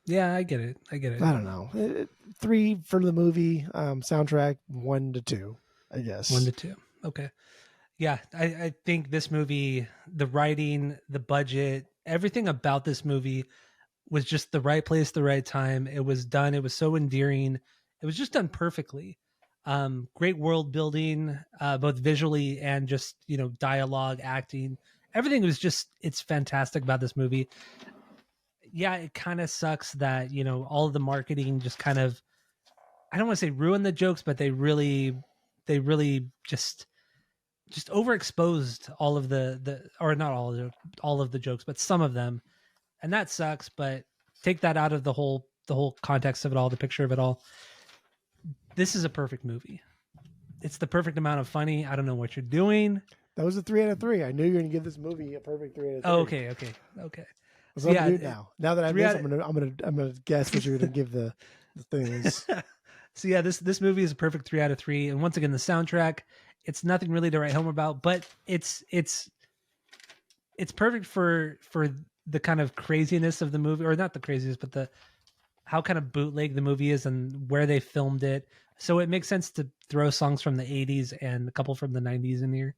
Yeah, I get it. I don't know. 3 for the movie. Soundtrack 1 to 2, I guess. 1 to 2. Okay. Yeah, I think this movie, the writing, the budget, everything about this movie was just the right place, the right time. It was done. It was so endearing. It was just done perfectly. Great world building, both visually and just, dialogue, acting. Everything was just, it's fantastic about this movie. Yeah, it kind of sucks that, all of the marketing just kind of, I don't want to say ruined the jokes, but they really just overexposed all of or not all of the jokes, but some of them. And that sucks, but take that out of the whole context of it all, the picture of it all. This is a perfect movie. It's the perfect amount of funny. I don't know what you're doing. That was a 3 out of 3. I knew you were going to give this movie a perfect 3 out of 3. Oh, okay. What's up to do now? Now that I miss, I'm gonna guess what you're gonna give the things. So yeah, this movie is a perfect 3 out of 3. And once again, the soundtrack, it's nothing really to write home about, but it's perfect for the kind of craziness of the movie, or not the craziness, but how kind of bootleg the movie is and where they filmed it. So it makes sense to throw songs from the 80s and a couple from the 90s in here.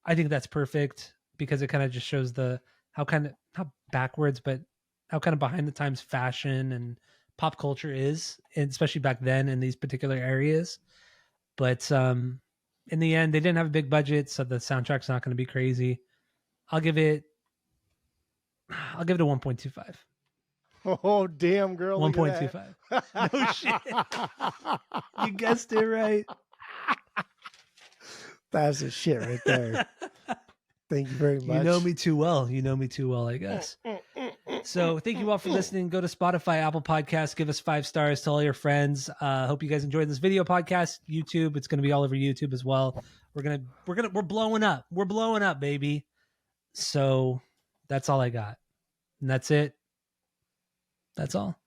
I think that's perfect because it kind of just shows how kind of, not backwards, but how kind of behind the times fashion and pop culture is, and especially back then in these particular areas. But in the end, they didn't have a big budget, so the soundtrack's not going to be crazy. I'll give it a 1.25. Oh, damn, girl. 1.25. No shit. You guessed it right. That's the shit right there. Thank you very much. You know me too well, I guess. So thank you all for listening. Go to Spotify, Apple Podcasts, give us 5 stars, tell all your friends. Hope you guys enjoyed this video podcast. YouTube, it's going to be all over YouTube as well. We're blowing up. We're blowing up, baby. So that's all I got. And that's it. That's all.